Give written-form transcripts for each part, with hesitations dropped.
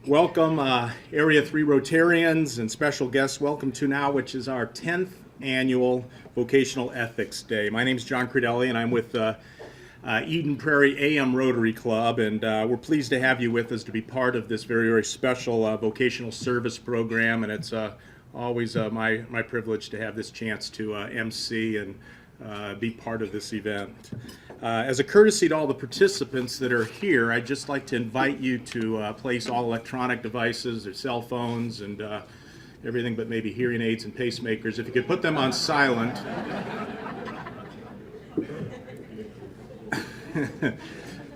Welcome, Area 3 Rotarians and special guests. Welcome to now, which is our 10th annual Vocational Ethics Day. My name is John Credelli, and I'm with Eden Prairie AM Rotary Club, and we're pleased to have you with us to be part of this very, very special vocational service program, and it's always my privilege to have this chance to MC and be part of this event. As a courtesy to all the participants that are here, I'd just like to invite you to place all electronic devices, their cell phones, and everything but maybe hearing aids and pacemakers. If you could put them on silent.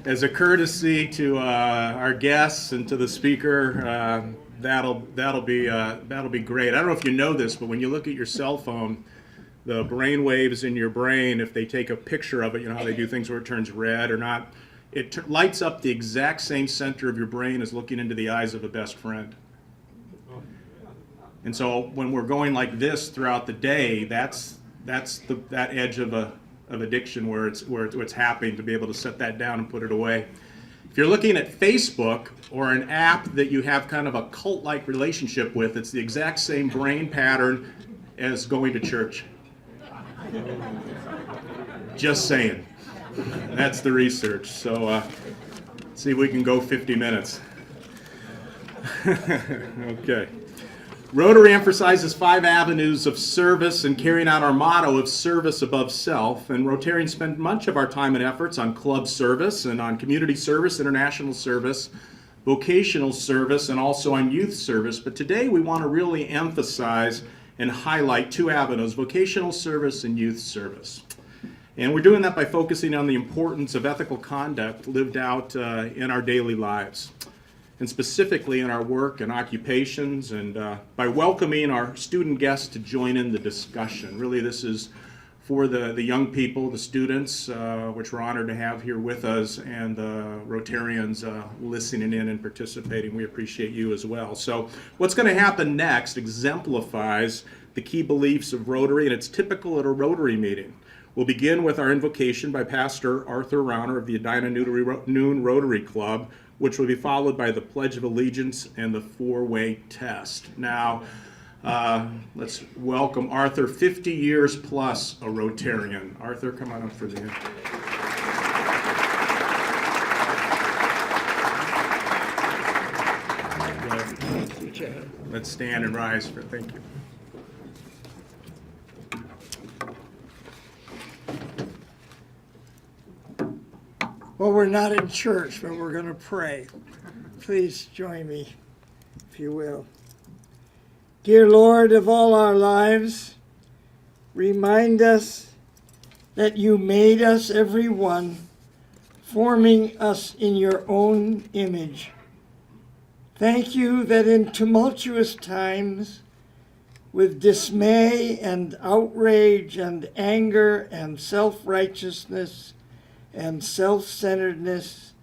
As a courtesy to our guests and to the speaker, that'll be great. I don't know if you know this, but when you look at your cell phone, the brain waves in your brain, if they take a picture of it, you know how they do things where it turns red or not, it lights up the exact same center of your brain as looking into the eyes of a best friend. And so when we're going like this throughout the day, that's that edge of addiction where it's happening, to be able to set that down and put it away. If you're looking at Facebook or an app that you have kind of a cult-like relationship with, it's the exact same brain pattern as going to church. Just saying. That's the research. So see if we can go 50 minutes. Okay. Rotary emphasizes 5 avenues of service and carrying out our motto of service above self. And Rotarians spend much of our time and efforts on club service and on community service, international service, vocational service, and also on youth service. But today we want to really emphasize and highlight 2 avenues, vocational service and youth service. And we're doing that by focusing on the importance of ethical conduct lived out in our daily lives, and specifically in our work and occupations, and by welcoming our student guests to join in the discussion. Really, this is for the young people, the students, which we're honored to have here with us, and the Rotarians listening in and participating. We appreciate you as well. So what's going to happen next exemplifies the key beliefs of Rotary, and it's typical at a Rotary meeting. We'll begin with our invocation by Pastor Arthur Rauner of the Edina Noon Rotary Club, which will be followed by the Pledge of Allegiance and the 4-way test. Now, let's welcome Arthur, 50 years plus a Rotarian. Arthur, come on up for the end. Let's stand and rise for thank you. Well, we're not in church, but we're going to pray. Please join me, if you will. Dear Lord of all our lives, remind us that you made us, every one, forming us in your own image. Thank you that in tumultuous times, with dismay and outrage and anger and self-righteousness and self-centeredness,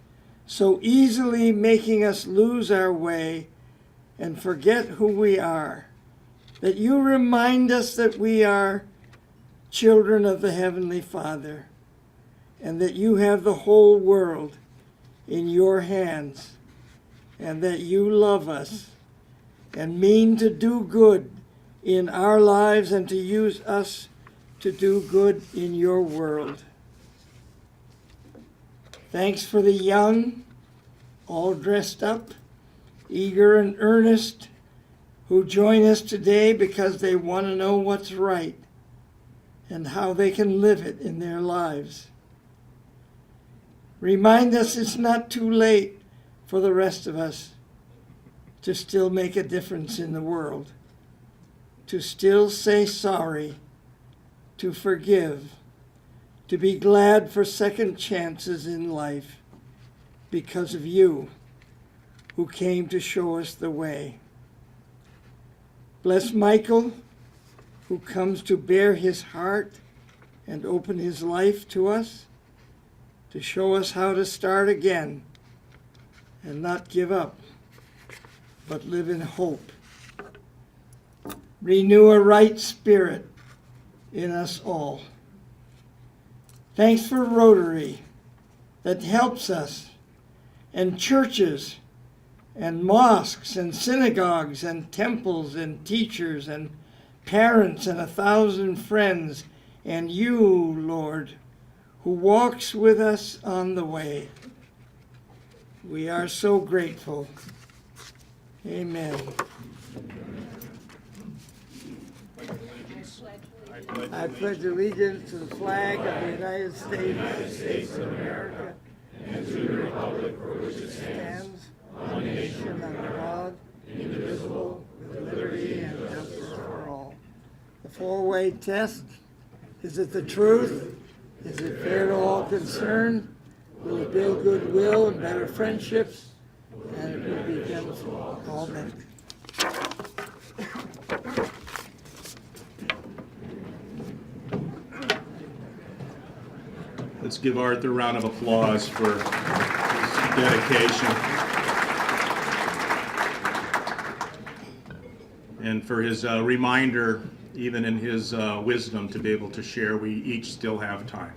so easily making us lose our way and forget who we are, that you remind us that we are children of the Heavenly Father, and that you have the whole world in your hands, and that you love us and mean to do good in our lives and to use us to do good in your world. Thanks for the young, all dressed up, eager and earnest, who join us today because they want to know what's right and how they can live it in their lives. Remind us it's not too late for the rest of us to still make a difference in the world, to still say sorry, to forgive, to be glad for second chances in life because of you, who came to show us the way. Bless Michael, who comes to bear his heart and open his life to us, to show us how to start again and not give up, but live in hope. Renew a right spirit in us all. Thanks for Rotary that helps us, and churches and mosques and synagogues and temples and teachers and parents and 1,000 friends, and you, Lord, who walks with us on the way. We are so grateful. Amen. I pledge allegiance to the flag of the United States of America and to the republic for which it stands, one nation under God, indivisible, with liberty and justice for all. The four-way test. Is it the truth? Is it fair to all concerned? Will it build goodwill and better friendships? And it will be beneficial to all men. Let's give Arthur a round of applause for his dedication and for his reminder, even in his wisdom, to be able to share. We each still have time.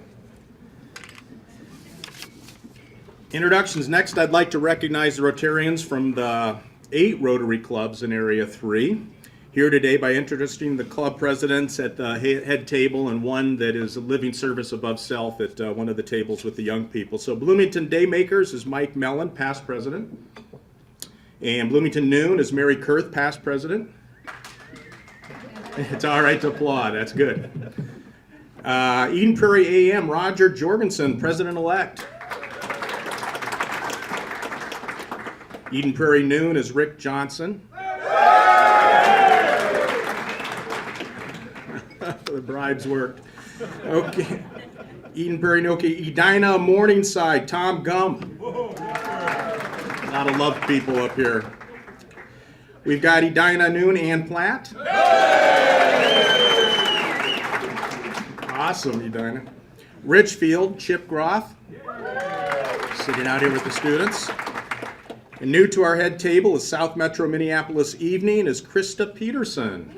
Introductions. Next, I'd like to recognize the Rotarians from the 8 Rotary clubs in Area 3. Here today by introducing the club presidents at the head table and one that is a living service above self at one of the tables with the young people. So Bloomington Daymakers is Mike Mellon, past president. And Bloomington Noon is Mary Kurth, past president. It's all right to applaud, that's good. Eden Prairie AM, Roger Jorgensen, president-elect. Eden Prairie Noon is Rick Johnson. The bribes worked. Okay. Eden Prairie Noon, okay. Edina Morningside, Tom Gump. A lot of love people up here. We've got Edina Noon, Ann Platt. Awesome, Edina. Richfield, Chip Groff. Sitting out here with the students. And new to our head table is South Metro Minneapolis Evening is Krista Peterson.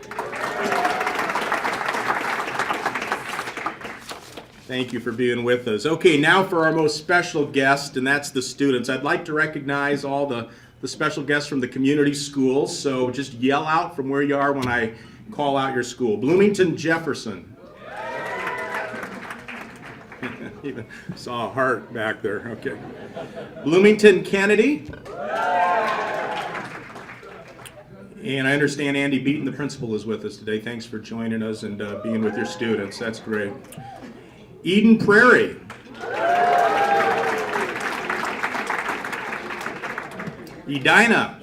Thank you for being with us. Okay, now for our most special guest, and that's the students. I'd like to recognize all the special guests from the community schools, so just yell out from where you are when I call out your school. Bloomington Jefferson. Even saw a heart back there, okay. Bloomington Kennedy. And I understand Andy Beaton, the principal, is with us today. Thanks for joining us and being with your students. That's great. Eden Prairie. Edina.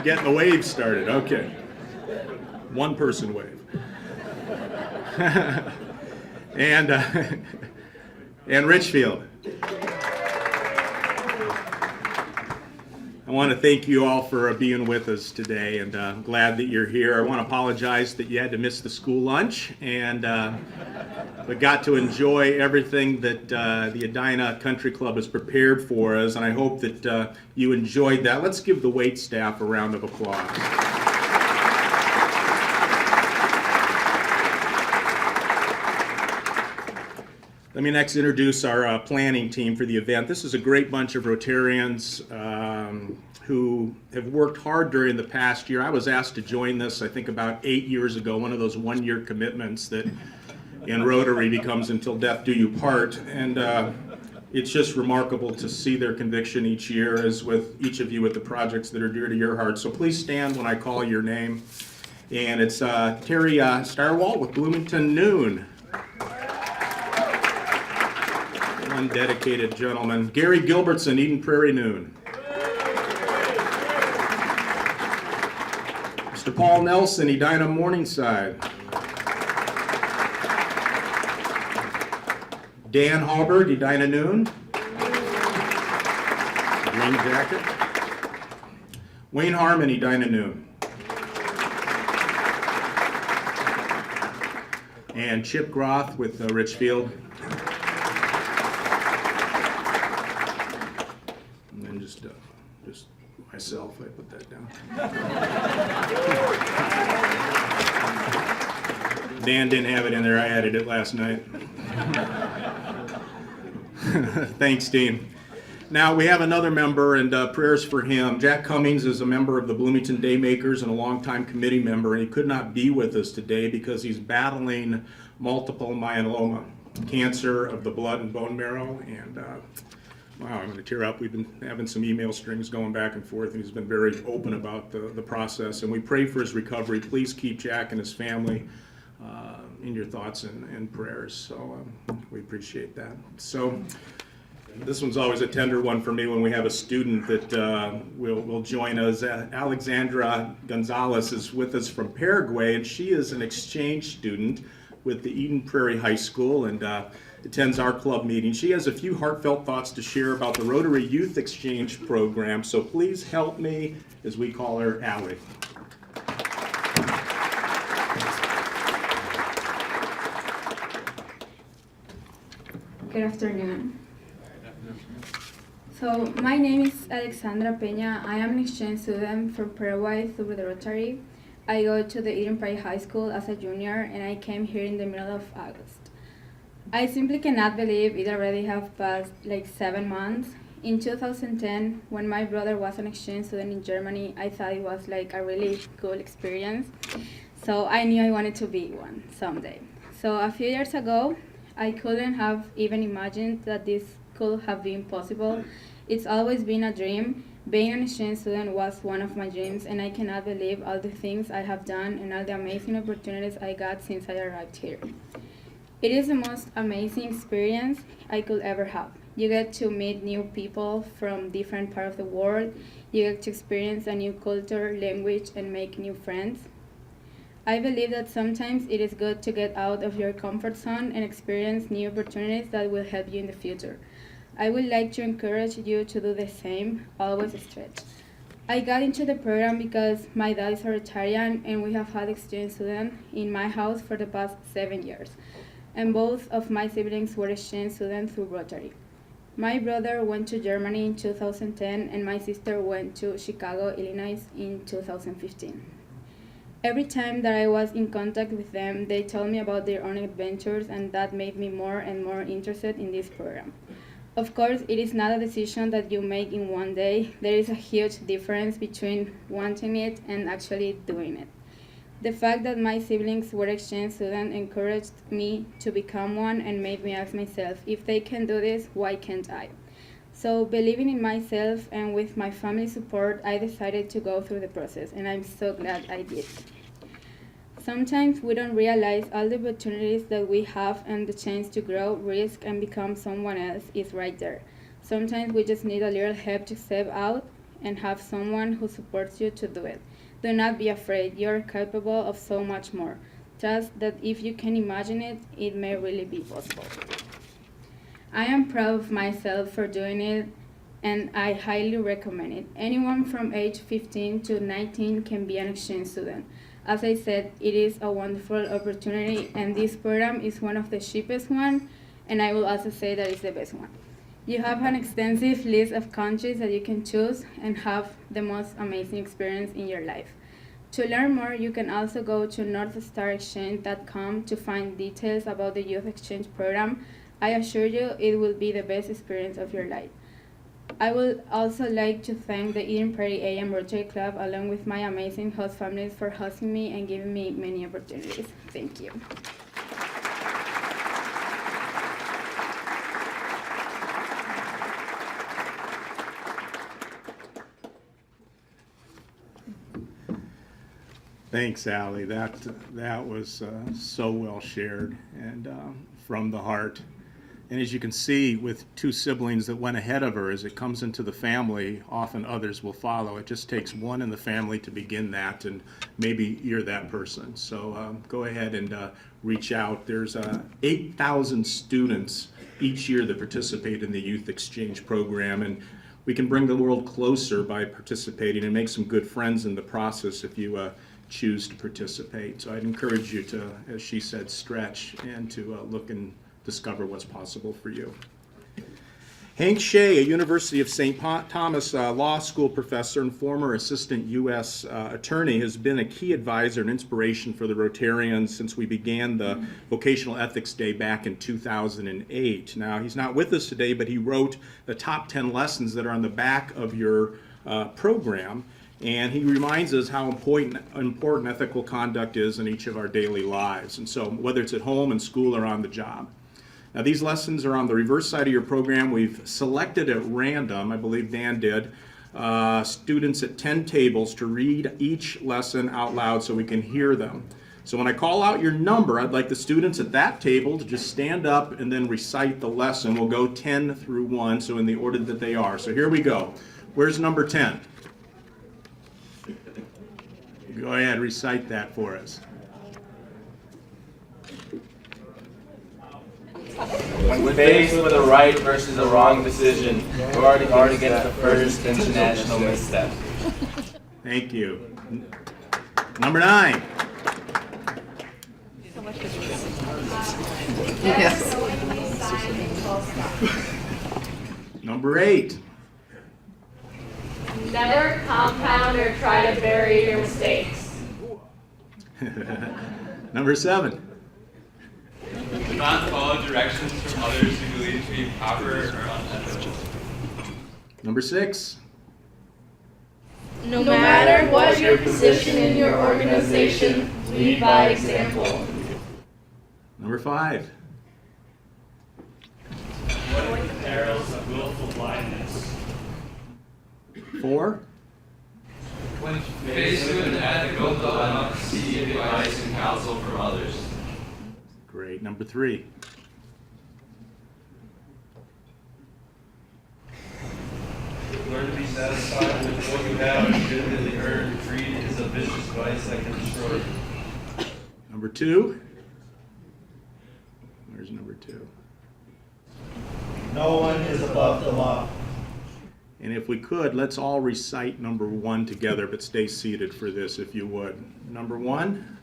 Getting the wave started. Okay. One person wave. and Richfield. I want to thank you all for being with us today, and I'm glad that you're here. I want to apologize that you had to miss the school lunch, and but got to enjoy everything that the Edina Country Club has prepared for us, and I hope that you enjoyed that. Let's give the wait staff a round of applause. Let me next introduce our planning team for the event. This is a great bunch of Rotarians who have worked hard during the past year. I was asked to join this, I think, about 8 years ago, one of those one-year commitments that in Rotary becomes until death do you part. And it's just remarkable to see their conviction each year, as with each of you with the projects that are dear to your heart. So please stand when I call your name. And it's Terry Starwalt with Bloomington Noon. One dedicated gentleman. Gary Gilbertson, Eden Prairie Noon. Mr. Paul Nelson, Edina Morningside. Dan Hallberg, Edina Noon. Green jacket. Wayne Harmon, Edina Noon. And Chip Groth with Richfield. And then just myself, I put that down. Dan didn't have it in there, I added it last night. Thanks, team. Now, we have another member, and prayers for him. Jack Cummings is a member of the Bloomington Daymakers and a longtime committee member, and he could not be with us today because he's battling multiple myeloma, cancer of the blood and bone marrow, and wow, I'm going to tear up. We've been having some email strings going back and forth, and he's been very open about the process, and we pray for his recovery. Please keep Jack and his family in your thoughts and prayers, so we appreciate that. So. This one's always a tender one for me when we have a student that will join us. Alexandra Gonzalez is with us from Paraguay, and she is an exchange student with the Eden Prairie High School and attends our club meeting. She has a few heartfelt thoughts to share about the Rotary Youth Exchange Program, so please help me as we call her Allie. Good afternoon. So my name is Alexandra Peña. I am an exchange student from Paraguay through the Rotary. I go to the Eden Prairie High School as a junior, and I came here in the middle of August. I simply cannot believe it already have passed like 7 months. In 2010, when my brother was an exchange student in Germany, I thought it was like a really cool experience. So I knew I wanted to be one someday. So a few years ago, I couldn't have even imagined that this could have been possible. It's always been a dream. Being an exchange student was one of my dreams, and I cannot believe all the things I have done and all the amazing opportunities I got since I arrived here. It is the most amazing experience I could ever have. You get to meet new people from different parts of the world. You get to experience a new culture, language, and make new friends. I believe that sometimes it is good to get out of your comfort zone and experience new opportunities that will help you in the future. I would like to encourage you to do the same, always stretch. I got into the program because my dad is a Rotarian and we have had exchange students in my house for the past 7 years. And both of my siblings were exchange students through Rotary. My brother went to Germany in 2010 and my sister went to Chicago, Illinois in 2015. Every time that I was in contact with them, they told me about their own adventures, and that made me more and more interested in this program. Of course, it is not a decision that you make in one day. There is a huge difference between wanting it and actually doing it. The fact that my siblings were exchange students encouraged me to become one and made me ask myself, if they can do this, why can't I? So believing in myself and with my family's support, I decided to go through the process, and I'm so glad I did. Sometimes we don't realize all the opportunities that we have, and the chance to grow, risk, and become someone else is right there. Sometimes we just need a little help to step out and have someone who supports you to do it. Do not be afraid. You're capable of so much more. Trust that if you can imagine it, it may really be possible. I am proud of myself for doing it, and I highly recommend it. Anyone from age 15 to 19 can be an exchange student. As I said, it is a wonderful opportunity, and this program is one of the cheapest ones, and I will also say that it's the best one. You have an extensive list of countries that you can choose and have the most amazing experience in your life. To learn more, you can also go to northstarexchange.com to find details about the youth exchange program. I assure you it will be the best experience of your life. I would also like to thank the Eden Prairie AM Rotary Club along with my amazing host families for hosting me and giving me many opportunities. Thank you. Thanks, Allie. That was so well shared and from the heart. And as you can see, with two siblings that went ahead of her, as it comes into the family, often others will follow. It just takes one in the family to begin that, and maybe you're that person. So go ahead and reach out. There's 8,000 students each year that participate in the Youth Exchange Program, and we can bring the world closer by participating and make some good friends in the process if you choose to participate. So I'd encourage you to, as she said, stretch and to look and discover what's possible for you. Hank Shea, a University of St. Thomas Law School professor and former assistant U.S. Attorney, has been a key advisor and inspiration for the Rotarians since we began the Vocational Ethics Day back in 2008. Now, he's not with us today, but he wrote the top 10 lessons that are on the back of your program, and he reminds us how important ethical conduct is in each of our daily lives, and so whether it's at home, in school, or on the job. Now, these lessons are on the reverse side of your program. We've selected at random, I believe Dan did, students at 10 tables to read each lesson out loud so we can hear them. So when I call out your number, I'd like the students at that table to just stand up and then recite the lesson. We'll go 10 through 1, so in the order that they are. So here we go. Where's number 10? Go ahead, recite that for us. When faced with a right versus a wrong decision, guard against the first international misstep. Thank you. Number 9. Yes. Number 8. Never compound or try to bury your mistakes. Number 7. Do not follow directions from others who believe to be improper or unethical. Number 6. No matter what your position in your organization, lead by example. Number 5. Avoid the perils of willful blindness. 4. When faced with an ethical dilemma, seek advice and counsel from others. Great. Number 3. Learn to be satisfied with what you have and diligently earned. Greed is a vicious vice that can destroy you. Number 2. Where's number 2? No one is above the law. And if we could, let's all recite number 1 together, but stay seated for this if you would. Number 1.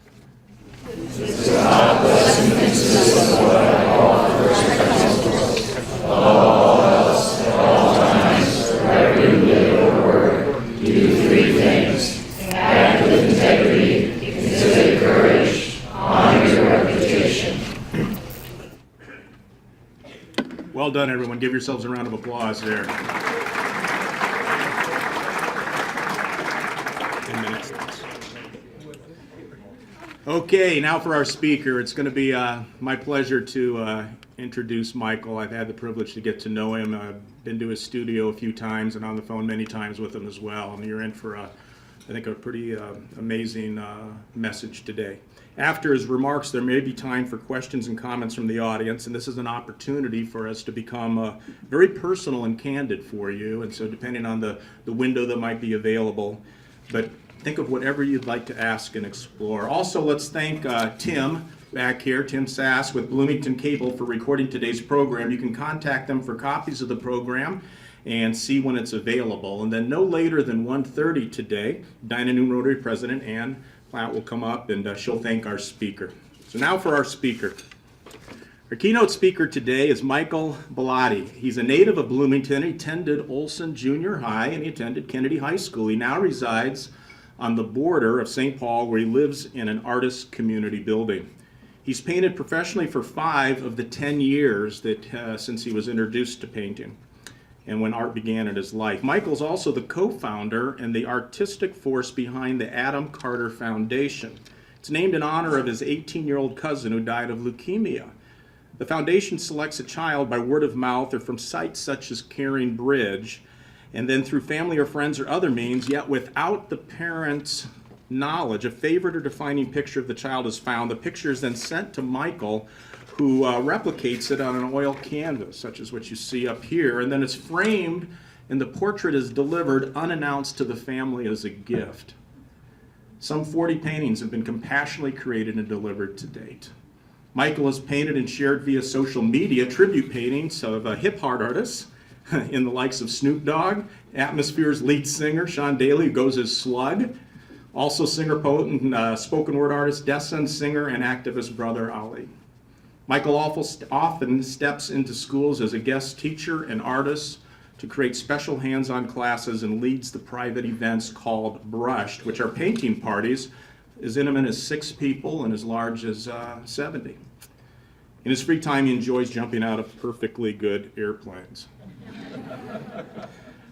Well done, everyone. Give yourselves a round of applause there. 10 minutes. Okay, now for our speaker. It's going to be my pleasure to introduce Michael. I've had the privilege to get to know him. I've been to his studio a few times and on the phone many times with him as well. And you're in for, I think, a pretty amazing message today. After his remarks, there may be time for questions and comments from the audience, and this is an opportunity for us to become very personal and candid for you, and so depending on the window that might be available, but think of whatever you'd like to ask and explore. Also, let's thank Tim back here, Tim Sass with Bloomington Cable, for recording today's program. You can contact them for copies of the program and see when it's available. And then no later than 1:30 today, Edina New Rotary President Ann Platt will come up and she'll thank our speaker. So now for our speaker. Our keynote speaker today is Michael Bellotti. He's a native of Bloomington. He attended Olson Junior High and he attended Kennedy High School. He now resides on the border of St. Paul, where he lives in an artist community building. He's painted professionally for 5 of the 10 years that since he was introduced to painting and when art began in his life. Michael's also the co-founder and the artistic force behind the Adam Carter Foundation. It's named in honor of his 18-year-old cousin who died of leukemia. The foundation selects a child by word of mouth or from sites such as Caring Bridge, and then through family or friends or other means, yet without the parents' knowledge, a favorite or defining picture of the child is found. The picture is then sent to Michael, who replicates it on an oil canvas, such as what you see up here, and then it's framed and the portrait is delivered unannounced to the family as a gift. Some 40 paintings have been compassionately created and delivered to date. Michael has painted and shared via social media tribute paintings of hip hop artists in the likes of Snoop Dogg, Atmosphere's lead singer Sean Daly, who goes as Slug, also singer, poet, and spoken word artist Dessen, singer, and activist Brother Ali. Michael often steps into schools as a guest teacher and artist to create special hands-on classes and leads the private events called Brushed, which are painting parties as intimate as 6 people and as large as 70. In his free time, he enjoys jumping out of perfectly good airplanes.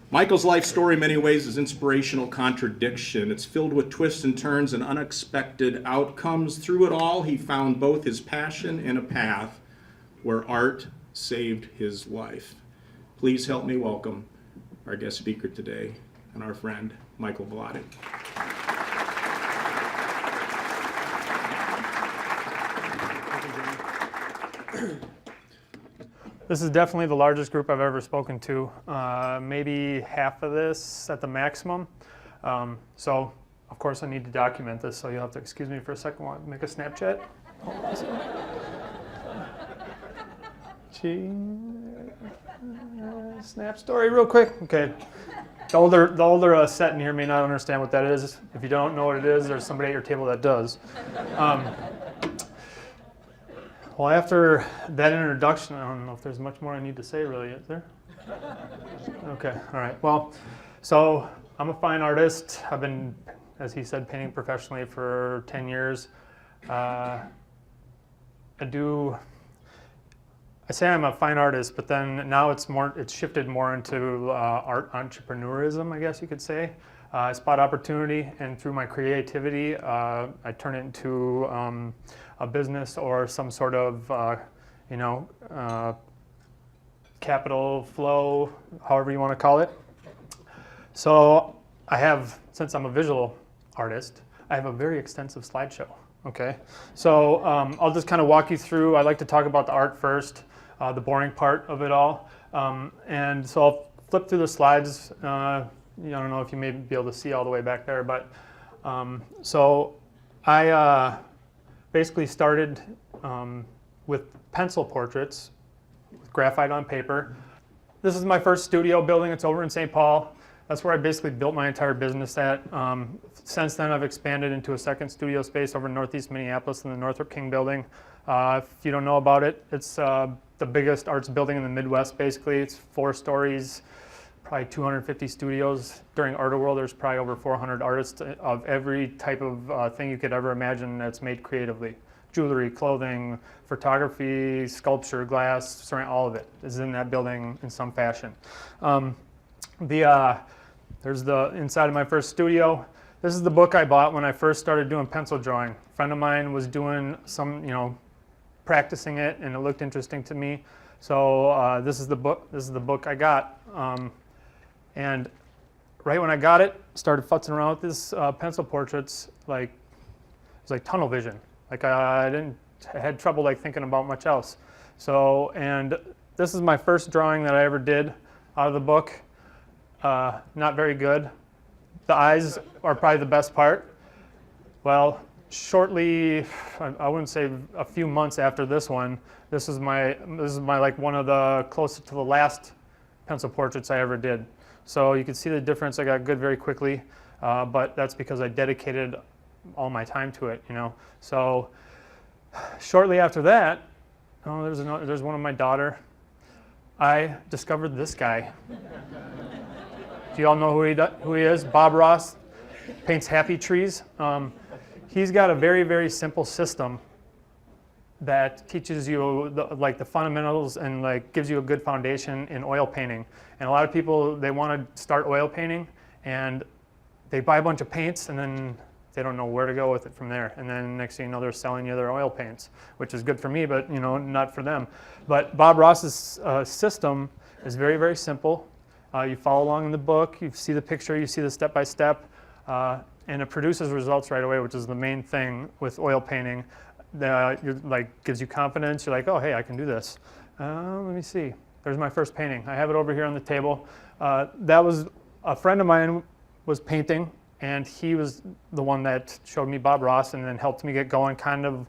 Michael's life story in many ways is inspirational contradiction. It's filled with twists and turns and unexpected outcomes. Through it all, he found both his passion and a path where art saved his life. Please help me welcome our guest speaker today and our friend, Michael Bellotti. This is definitely the largest group I've ever spoken to, maybe half of this at the maximum. So, of course, I need to document this, so you'll have to excuse me for a second while I make a Snapchat. Snap story real quick. Okay. The older set in here may not understand what that is. If you don't know what it is, there's somebody at your table that does. Well, after that introduction, I don't know if there's much more I need to say, really, is there? Okay, all right. Well, so I'm a fine artist. I've been, as he said, painting professionally for 10 years. I say I'm a fine artist, but then now it's shifted more into art entrepreneurism, I guess you could say. I spot opportunity, and through my creativity, I turn it into a business or some sort of, capital flow, however you want to call it. So since I'm a visual artist, I have a very extensive slideshow. Okay, so I'll just kind of walk you through. I like to talk about the art first, the boring part of it all, and so I'll flip through the slides. I don't know if you may be able to see all the way back there, but so I basically started with pencil portraits, with graphite on paper. This is my first studio building. It's over in St. Paul. That's where I basically built my entire business at. Since then, I've expanded into a second studio space over in Northeast Minneapolis in the Northrop King building. If you don't know about it, it's the biggest arts building in the Midwest, basically. It's 4 stories, probably 250 studios. During Art World, there's probably over 400 artists of every type of thing you could ever imagine that's made creatively. Jewelry, clothing, photography, sculpture, glass, all of it is in that building in some fashion. There's the inside of my first studio. This is the book I bought when I first started doing pencil drawing. A friend of mine was doing some, practicing it, and it looked interesting to me. So this is the book. This is the book I got. And right when I got it, started futzing around with this pencil portraits. It was like tunnel vision. I had trouble thinking about much else. So, and this is my first drawing that I ever did out of the book. Not very good. The eyes are probably the best part. Well, shortly, I wouldn't say a few months after this one, this is my one of the closest to the last pencil portraits I ever did. So you can see the difference. I got good very quickly, but that's because I dedicated all my time to it, So shortly after that, there's one of my daughter. I discovered this guy. Do you all know who he is? Bob Ross, paints happy trees. He's got a very, very simple system that teaches you the fundamentals and gives you a good foundation in oil painting. And a lot of people, they want to start oil painting and they buy a bunch of paints and then they don't know where to go with it from there. And then next thing you know, they're selling you their oil paints, which is good for me, but not for them. But Bob Ross's system is very, very simple. You follow along in the book, you see the picture, you see the step-by-step, and it produces results right away, which is the main thing with oil painting. Gives you confidence. You're like, oh, hey, I can do this. Let me see. There's my first painting. I have it over here on the table. That was a friend of mine was painting, and he was the one that showed me Bob Ross and then helped me get going, kind of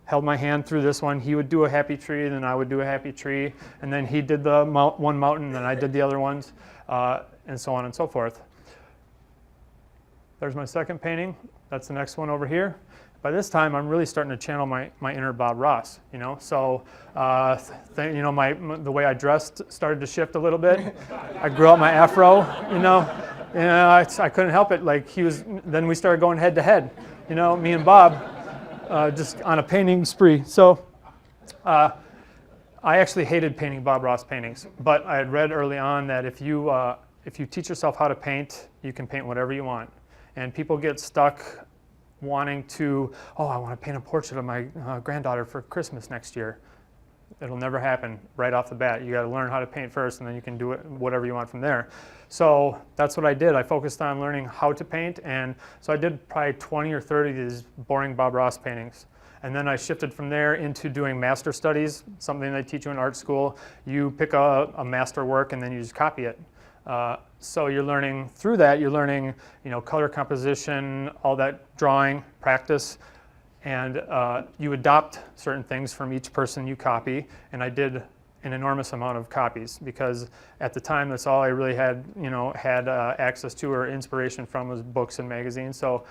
held my hand through this one. He would do a happy tree, then I would do a happy tree, and then he did the one mountain, then I did the other ones, and so on and so forth. There's my second painting. That's the next one over here. by this time, I'm really starting to channel my inner Bob Ross, you know. So, you know, the way I dressed started to shift a little bit. I grew out my afro, you know. I couldn't help it. Like then we started going head to head, you know, me and Bob, just on a painting spree. So, I actually hated painting Bob Ross paintings, but I had read early on that if you teach yourself how to paint, you can paint whatever you want. And people get stuck wanting to, oh, I want to paint a portrait of my granddaughter for Christmas next year. It'll never happen right off the bat. You got to learn how to paint first, and then you can do it whatever you want from there. So that's what I did. I focused on learning how to paint, and so I did probably 20 or 30 of these boring Bob Ross paintings. And then I shifted from there into doing master studies, something they teach you in art school. You pick a master work and then you just copy it. So you're learning through that, you're learning, you know, color composition, all that drawing, practice, and you adopt certain things from each person you copy. And I did an enormous amount of copies because at the time that's all I really had, you know, access to or inspiration from was books and magazines. So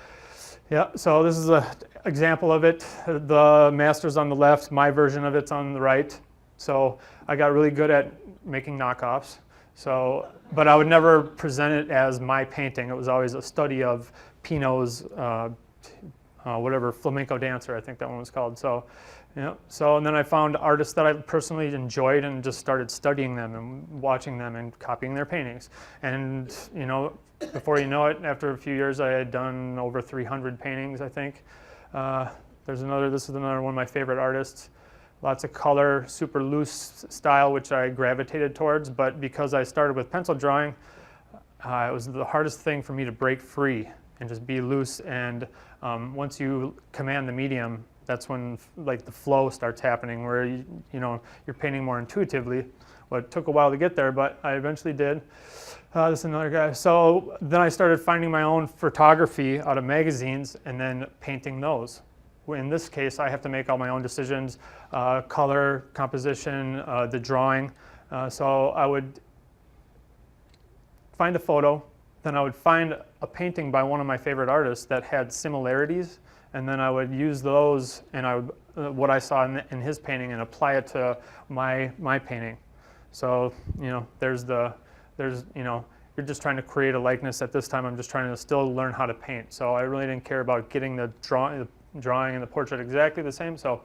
yeah, so this is an example of it. The master's on the left, my version of it's on the right. So I got really good at making knockoffs. So, but I would never present it as my painting. It was always a study of Pinot's, whatever, flamenco dancer, I think that one was called. So, yeah. So, and then I found artists that I personally enjoyed and just started studying them and watching them and copying their paintings. And, you know, before you know it, after a few years, I had done over 300 paintings, I think. This is another one of my favorite artists. Lots of color, super loose style, which I gravitated towards, but because I started with pencil drawing, it was the hardest thing for me to break free and just be loose. And once you command the medium, that's when like the flow starts happening, where you know you're painting more intuitively. Well, it took a while to get there, but I eventually did. This is another guy. So then I started finding my own photography out of magazines and then painting those. In this case, I have to make all my own decisions, color, composition, the drawing. So I would find a photo, then I would find a painting by one of my favorite artists that had similarities, and then I would use those and I would, what I saw in his painting and apply it to my painting. So, you know, you know, you're just trying to create a likeness. At this time, I'm just trying to still learn how to paint. So I really didn't care about getting the drawing and the portrait exactly the same. So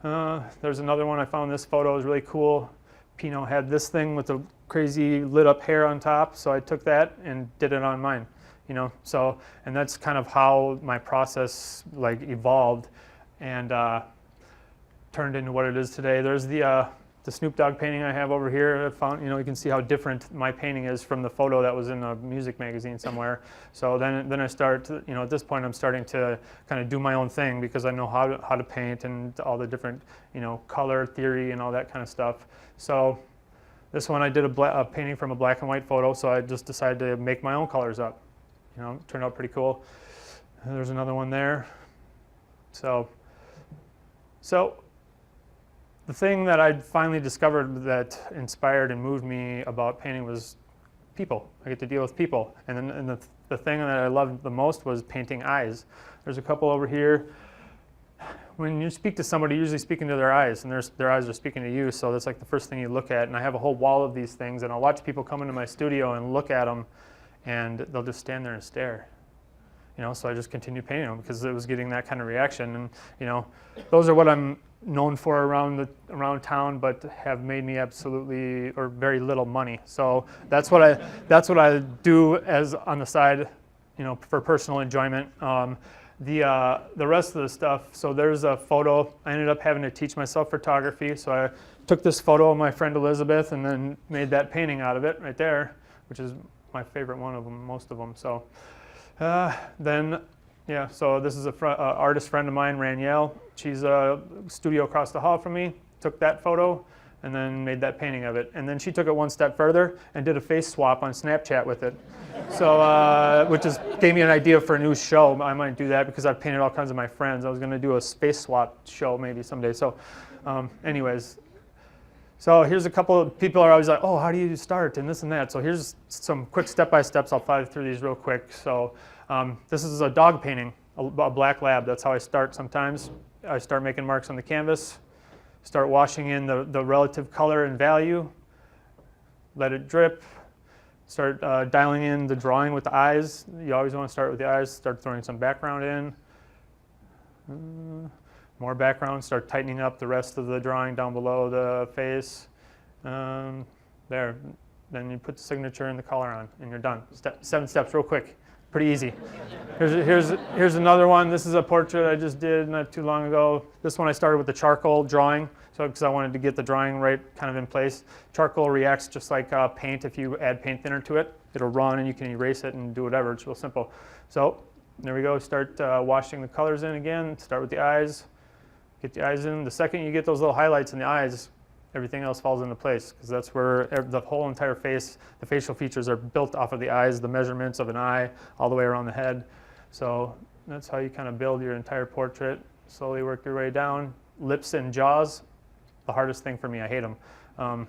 there's another one. I found this photo is really cool. Pinot had this thing with the crazy lit up hair on top, so I took that and did it on mine, you know. So, and that's kind of how my process like evolved and turned into what it is today. There's the Snoop Dogg painting I have over here. I found, you know, you can see how different my painting is from the photo that was in a music magazine somewhere. So then I start, you know, at this point I'm starting to kind of do my own thing because I know how to paint and all the different, you know, color theory and all that kind of stuff. So this one I did a painting from a black and white photo, so I just decided to make my own colors up. You know, it turned out pretty cool. And there's another one there. So the thing that I finally discovered that inspired and moved me about painting was people. I get to deal with people. And the thing that I loved the most was painting eyes. There's a couple over here. When you speak to somebody, you're usually speaking to their eyes, and their eyes are speaking to you, so that's like the first thing you look at. And I have a whole wall of these things, and I'll watch people come into my studio and look at them, and they'll just stand there and stare. You know, so I just continue painting them because it was getting that kind of reaction. And, you know, those are what I'm known for around town, but have made me absolutely or very little money. So that's what I do as on the side, you know, for personal enjoyment. The rest of the stuff. So there's a photo. I ended up having to teach myself photography. So I took this photo of my friend Elizabeth and then made that painting out of it right there, which is my favorite one of them, most of them. So then. Yeah, so this is an artist friend of mine, Ranielle. She's a studio across the hall from me. Took that photo and then made that painting of it. And then she took it one step further and did a face swap on Snapchat with it. So, which gave me an idea for a new show. I might do that because I've painted all kinds of my friends. I was going to do a space swap show maybe someday. So, anyways. So here's a couple of people are always like, oh, how do you start and this and that. So here's some quick step-by-steps. I'll fly through these real quick. So this is a dog painting. a black lab. That's how I start sometimes. I start making marks on the canvas, start washing in the relative color and value, let it drip, start dialing in the drawing with the eyes. You always want to start with the eyes, start throwing some background in. More background, start tightening up the rest of the drawing down below the face. There. Then you put the signature and the color on, and you're done. 7 steps, real quick. Pretty easy. Here's another one. This is a portrait I just did not too long ago. This one I started with the charcoal drawing, so because I wanted to get the drawing right kind of in place. Charcoal reacts just like paint. If you add paint thinner to it, it'll run, and you can erase it and do whatever. It's real simple. So there we go. Start washing the colors in again. Start with the eyes. Get the eyes in. The second you get those little highlights in the eyes, everything else falls into place, because that's where the whole entire face, the facial features are built off of the eyes, the measurements of an eye all the way around the head. So that's how you kind of build your entire portrait. Slowly work your way down. Lips and jaws, the hardest thing for me. I hate them.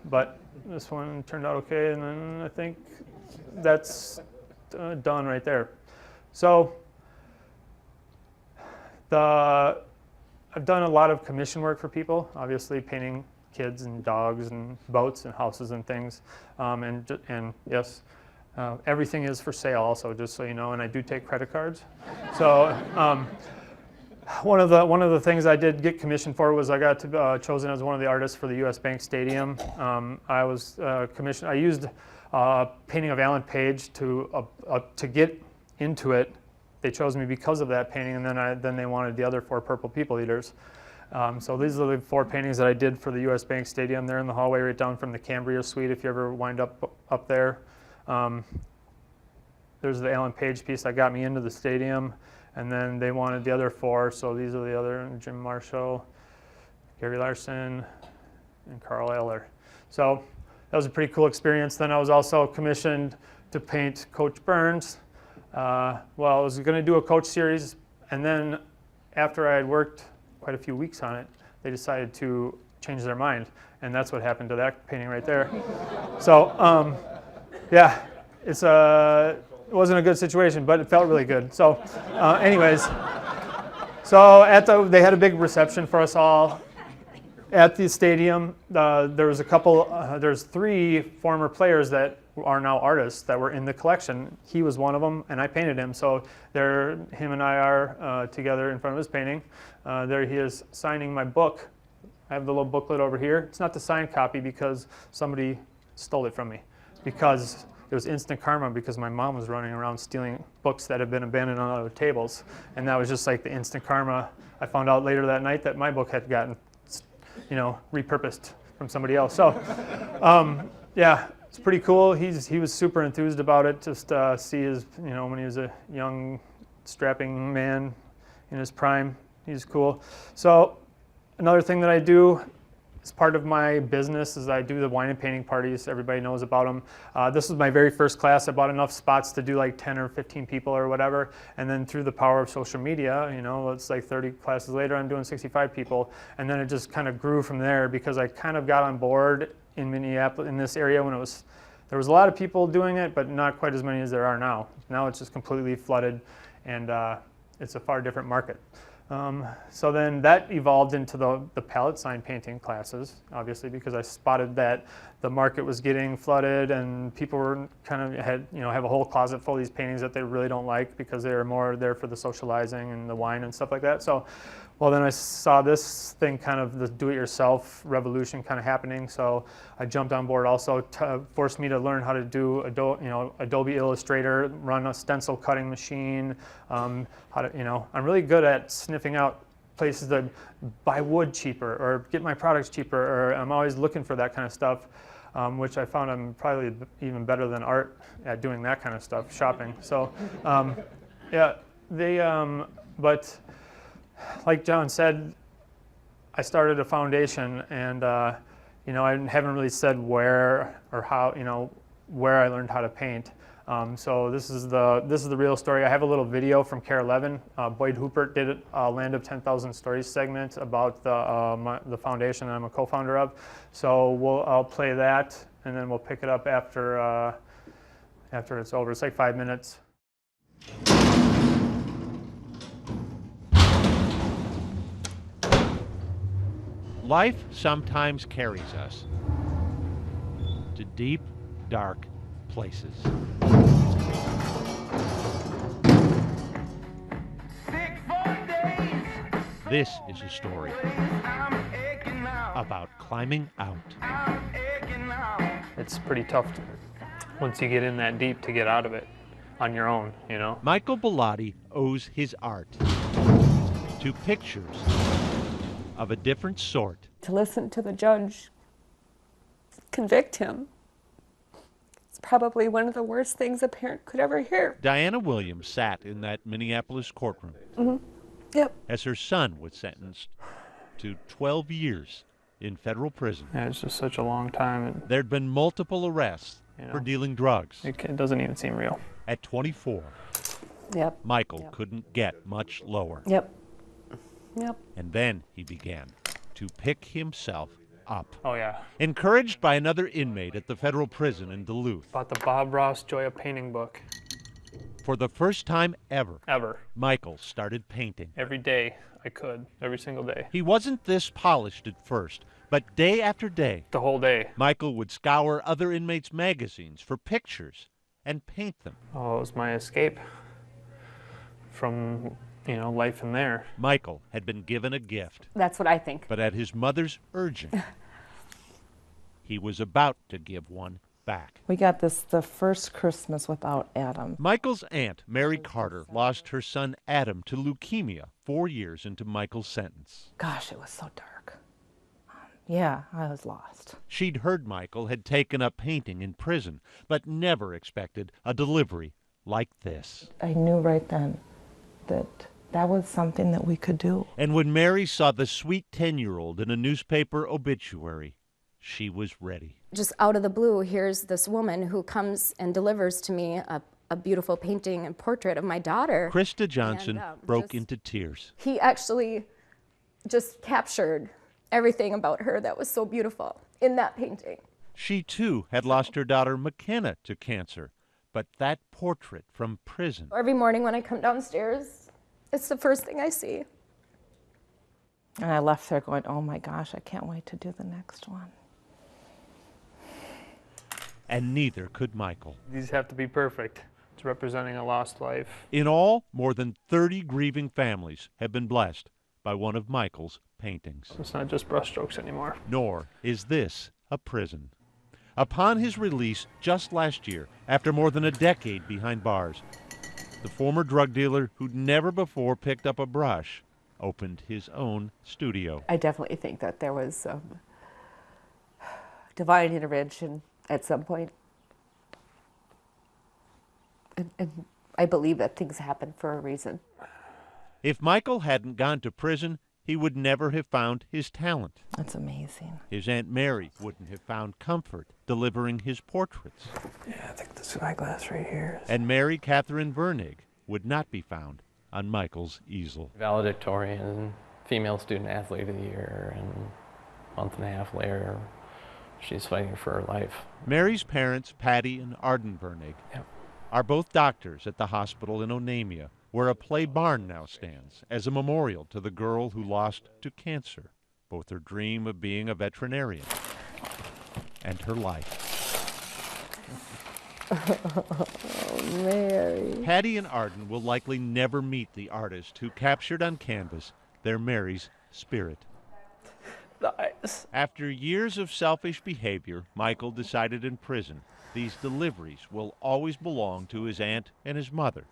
But this one turned out okay, and then I think that's done right there. So I've done a lot of commission work for people, obviously painting kids and dogs and boats and houses and things, and yes, everything is for sale also, just so you know, and I do take credit cards. So one of the things I did get commissioned for was I got chosen as one of the artists for the U.S. Bank Stadium. I was commissioned. I used painting of Alan Page to get into it. They chose me because of that painting, and then they wanted the other 4 Purple People Eaters. So these are the 4 paintings that I did for the U.S. Bank Stadium. They're in the hallway right down from the Cambria Suite if you ever wind up there. There's the Alan Page piece that got me into the stadium, and then they wanted the other 4, so these are the other: Jim Marshall, Gary Larson, and Carl Eller. So that was a pretty cool experience. Then I was also commissioned to paint Coach Burns. I was going to do a coach series, and then after I had worked quite a few weeks on it, they decided to change their mind, and that's what happened to that painting right there. So, yeah, it wasn't a good situation, but it felt really good. So, anyways, so they had a big reception for us all at the stadium. There's 3 former players that are now artists that were in the collection. He was one of them, and I painted him. So him and I are together in front of his painting. There he is signing my book. I have the little booklet over here. It's not the signed copy because somebody stole it from me, because it was instant karma, because my mom was running around stealing books that had been abandoned on other tables, and that was just like the instant karma. I found out later that night that my book had gotten, repurposed from somebody else. So, yeah. It's pretty cool. He was super enthused about it. Just see his, when he was a young, strapping man in his prime. He's cool. So another thing that I do as part of my business is I do the wine and painting parties. Everybody knows about them. This was my very first class. I bought enough spots to do like 10 or 15 people or whatever. And then through the power of social media, it's like 30 classes later, I'm doing 65 people. And then it just kind of grew from there, because I kind of got on board in Minneapolis, in this area, when there was a lot of people doing it, but not quite as many as there are now. Now it's just completely flooded, and it's a far different market. So then that evolved into the palette sign painting classes, obviously, because I spotted that the market was getting flooded, and people were have a whole closet full of these paintings that they really don't like, because they are more there for the socializing and the wine and stuff like that. So, then I saw this thing, kind of the do-it-yourself revolution kind of happening. So I jumped on board. Also forced me to learn how to do Adobe Illustrator, run a stencil cutting machine. I'm really good at sniffing out places to buy wood cheaper or get my products cheaper, or I'm always looking for that kind of stuff, which I found I'm probably even better than Art at doing that kind of stuff, shopping. So, yeah, but like John said, I started a foundation, and I haven't really said where or how, where I learned how to paint. So this is the real story. I have a little video from CARE 11. Boyd Hoopert did a Land of 10,000 Stories segment about the foundation that I'm a co-founder of. So I'll play that, and then we'll pick it up after it's over. It's like 5 minutes. Life sometimes carries us to deep, dark places. This is a story about climbing out. It's pretty tough once you get in that deep to get out of it on your own, you know? Michael Bellotti owes his art to pictures of a different sort. To listen to the judge convict him, it's probably one of the worst things a parent could ever hear. Diana Williams sat in that Minneapolis courtroom Yep. as her son was sentenced to 12 years in federal prison. Yeah, it's just such a long time, and There'd been multiple arrests for dealing drugs. it doesn't even seem real. At 24, Yep. Michael couldn't get much lower. Yep. Yep. And then he began to pick himself up. Oh yeah. Encouraged by another inmate at the federal prison in Duluth, Bought the Bob Ross Joy of Painting book. for the first time ever, Ever. Michael started painting. Every day I could. Every single day. He wasn't this polished at first, but day after day, The whole day. Michael would scour other inmates' magazines for pictures and paint them. Oh, it was my escape from, life in there. Michael had been given a gift, That's what I think. but at his mother's urging, he was about to give one back. We got this the first Christmas without Adam. Michael's aunt, Mary Carter, lost her son Adam to leukemia 4 years into Michael's sentence. Gosh, it was so dark. Yeah, I was lost. She'd heard Michael had taken up painting in prison, but never expected a delivery like this. I knew right then that that was something that we could do. And when Mary saw the sweet 10-year-old in a newspaper obituary, she was ready. Just out of the blue, here's this woman who comes and delivers to me a beautiful painting and portrait of my daughter. Krista Johnson And, broke just- into tears. He actually just captured everything about her that was so beautiful in that painting. She, too, had lost her daughter McKenna to cancer, but that portrait from prison. Every morning when I come downstairs, it's the first thing I see. And I left there going, oh my gosh, I can't wait to do the next one. And neither could Michael. These have to be perfect. It's representing a lost life. In all, more than 30 grieving families have been blessed by one of Michael's paintings. It's not just brushstrokes anymore. Nor is this a prison. Upon his release just last year, after more than a decade behind bars, the former drug dealer who'd never before picked up a brush opened his own studio. I definitely think that there was some divine intervention at some point. And I believe that things happen for a reason. If Michael hadn't gone to prison, he would never have found his talent. That's amazing. His Aunt Mary wouldn't have found comfort delivering his portraits. Yeah, I think this eyeglass right here. And Mary Catherine Vernig would not be found on Michael's easel. Valedictorian, female student athlete of the year, and a month and a half later, she's fighting for her life. Mary's parents, Patty and Arden Vernig, are both doctors at the hospital in Onamia, where a play barn now stands as a memorial to the girl who lost to cancer both her dream of being a veterinarian and her life. Oh, Mary. Patty and Arden will likely never meet the artist who captured on canvas their Mary's spirit. Nice. After years of selfish behavior, Michael decided in prison these deliveries will always belong to his aunt and his mother.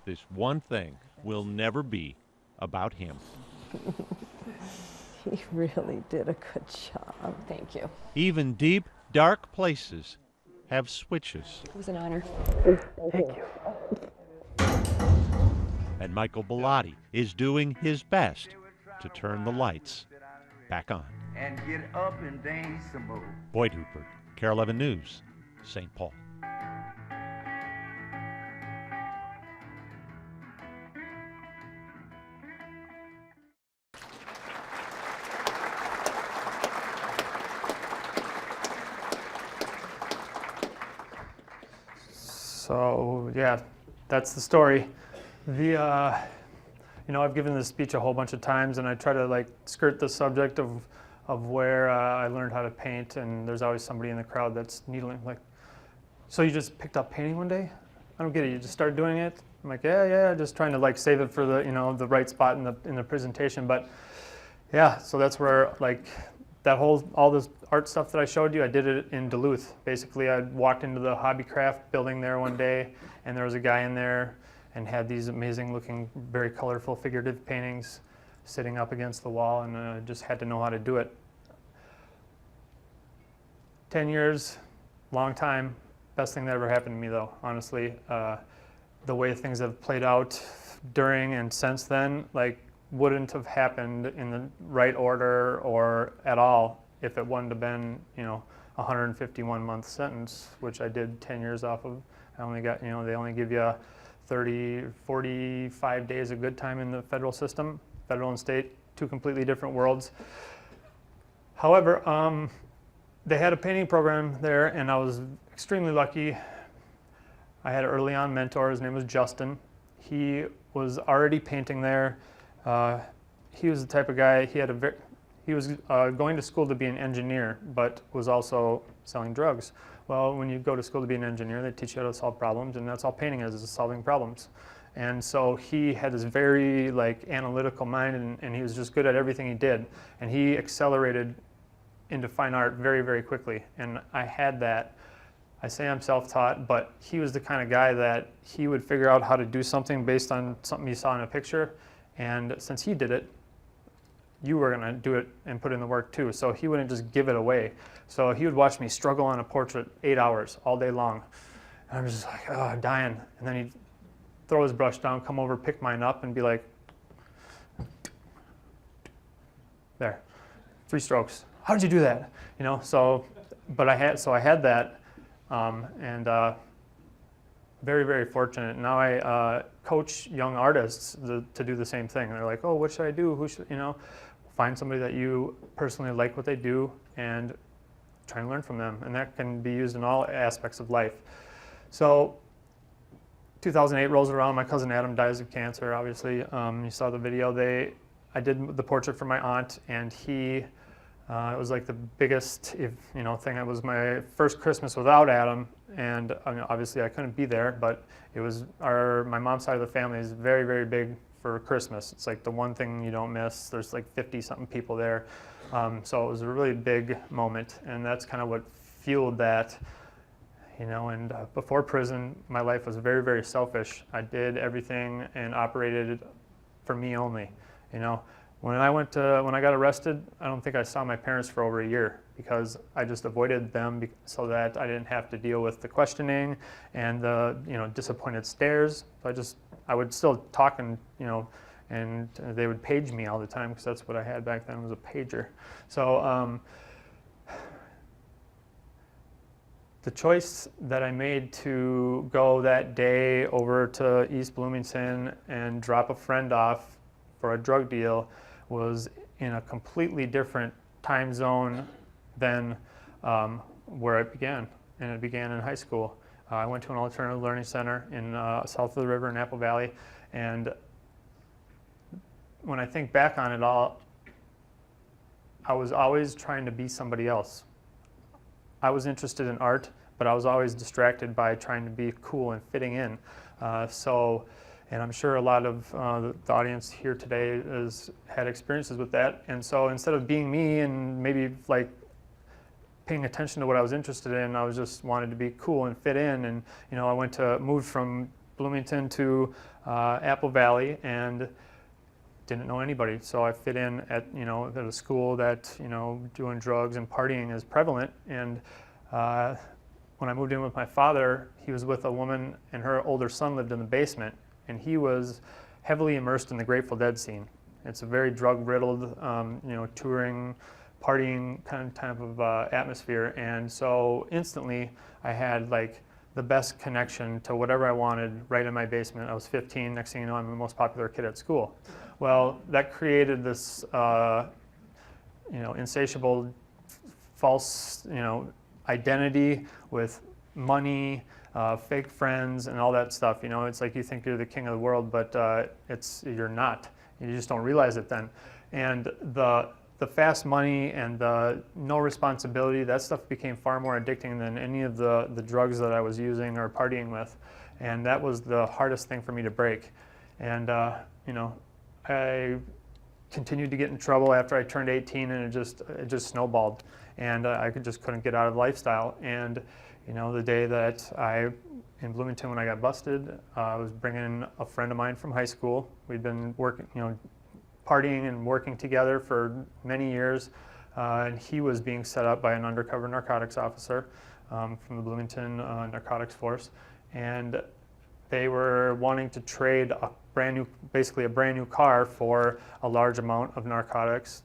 This one thing will never be about him. He really did a good job. Thank you. Even deep, dark places have switches. It was an honor. Thank you. And Michael Bellotti is doing his best to turn the lights back on. And get up and dance some more. Boyd Hooper, KARE 11 News, St. Paul. So yeah, that's the story. The I've given this speech a whole bunch of times, and I try to like skirt the subject of where I learned how to paint, and there's always somebody in the crowd that's needling, like, so you just picked up painting one day? I don't get it. You just started doing it? I'm like, yeah, just trying to like save it for the the right spot in the presentation. But yeah, so that's where like all this art stuff that I showed you, I did it in Duluth. Basically, I walked into the hobbycraft building there one day, and there was a guy in there and had these amazing looking, very colorful figurative paintings sitting up against the wall, and I just had to know how to do it. 10 years, long time. Best thing that ever happened to me though, honestly. The way things have played out during and since then, like, wouldn't have happened in the right order or at all if it wouldn't have been, a 151-month sentence, which I did 10 years off of. I only got, they only give you 30, 45 days of good time in the federal system, federal and state, two completely different worlds. However, they had a painting program there, and I was extremely lucky. I had an early on mentor. His name was Justin. He was already painting there. He was the type of guy, he was going to school to be an engineer, but was also selling drugs. Well, when you go to school to be an engineer, they teach you how to solve problems, and that's all painting is solving problems. And so he had this very analytical mind, and he was just good at everything he did. And he accelerated into fine art very, very quickly. And I had that. I say I'm self-taught, but he was the kind of guy that he would figure out how to do something based on something he saw in a picture. And since he did it, you were going to do it and put in the work too. So he wouldn't just give it away. So he would watch me struggle on a portrait 8 hours all day long. And I'm just like, oh, dying. And then he'd throw his brush down, come over, pick mine up, and be like, there, 3 strokes. How did you do that? But I had that. And very, very fortunate. Now I coach young artists to do the same thing. They're like, oh, what should I do? Who should, find somebody that you personally like what they do and try and learn from them. And that can be used in all aspects of life. So 2008 rolls around. My cousin Adam dies of cancer, obviously. You saw the video. I did the portrait for my aunt, and it was like the biggest thing. It was my first Christmas without Adam, and obviously I couldn't be there, but it was my mom's side of the family is very, very big for Christmas. It's like the one thing you don't miss. There's like 50-something people there. So it was a really big moment, and that's kind of what fueled that. And before prison, my life was very, very selfish. I did everything and operated for me only. When I got arrested, I don't think I saw my parents for over a year because I just avoided them so that I didn't have to deal with the questioning and the disappointed stares. So I would still talk and they would page me all the time because that's what I had back then was a pager. So the choice that I made to go that day over to East Bloomington and drop a friend off for a drug deal was in a completely different time zone than where it began, and it began in high school. I went to an alternative learning center in south of the river in Apple Valley, and when I think back on it all, I was always trying to be somebody else. I was interested in art, but I was always distracted by trying to be cool and fitting in. And I'm sure a lot of the audience here today has had experiences with that. And so instead of being me and maybe paying attention to what I was interested in, I was just wanted to be cool and fit in. And I moved from Bloomington to Apple Valley and didn't know anybody. So I fit in at a school that doing drugs and partying is prevalent. And when I moved in with my father, he was with a woman, and her older son lived in the basement. And he was heavily immersed in the Grateful Dead scene. It's a very drug-riddled, touring, partying kind of atmosphere. And so instantly, I had the best connection to whatever I wanted right in my basement. I was 15. Next thing you know, I'm the most popular kid at school. Well, that created this, insatiable, false, identity with money. Fake friends and all that stuff. It's like you think you're the king of the world, but you're not. You just don't realize it then. And the fast money and the no responsibility, that stuff became far more addicting than any of the drugs that I was using or partying with. And that was the hardest thing for me to break. And you know, I continued to get in trouble after I turned 18, and it just snowballed. And I just couldn't get out of the lifestyle. And you know, the day that in Bloomington when I got busted, I was bringing a friend of mine from high school. We'd been working, you know, partying and working together for many years, and he was being set up by an undercover narcotics officer from the Bloomington narcotics force, and they were wanting to trade basically a brand new car for a large amount of narcotics,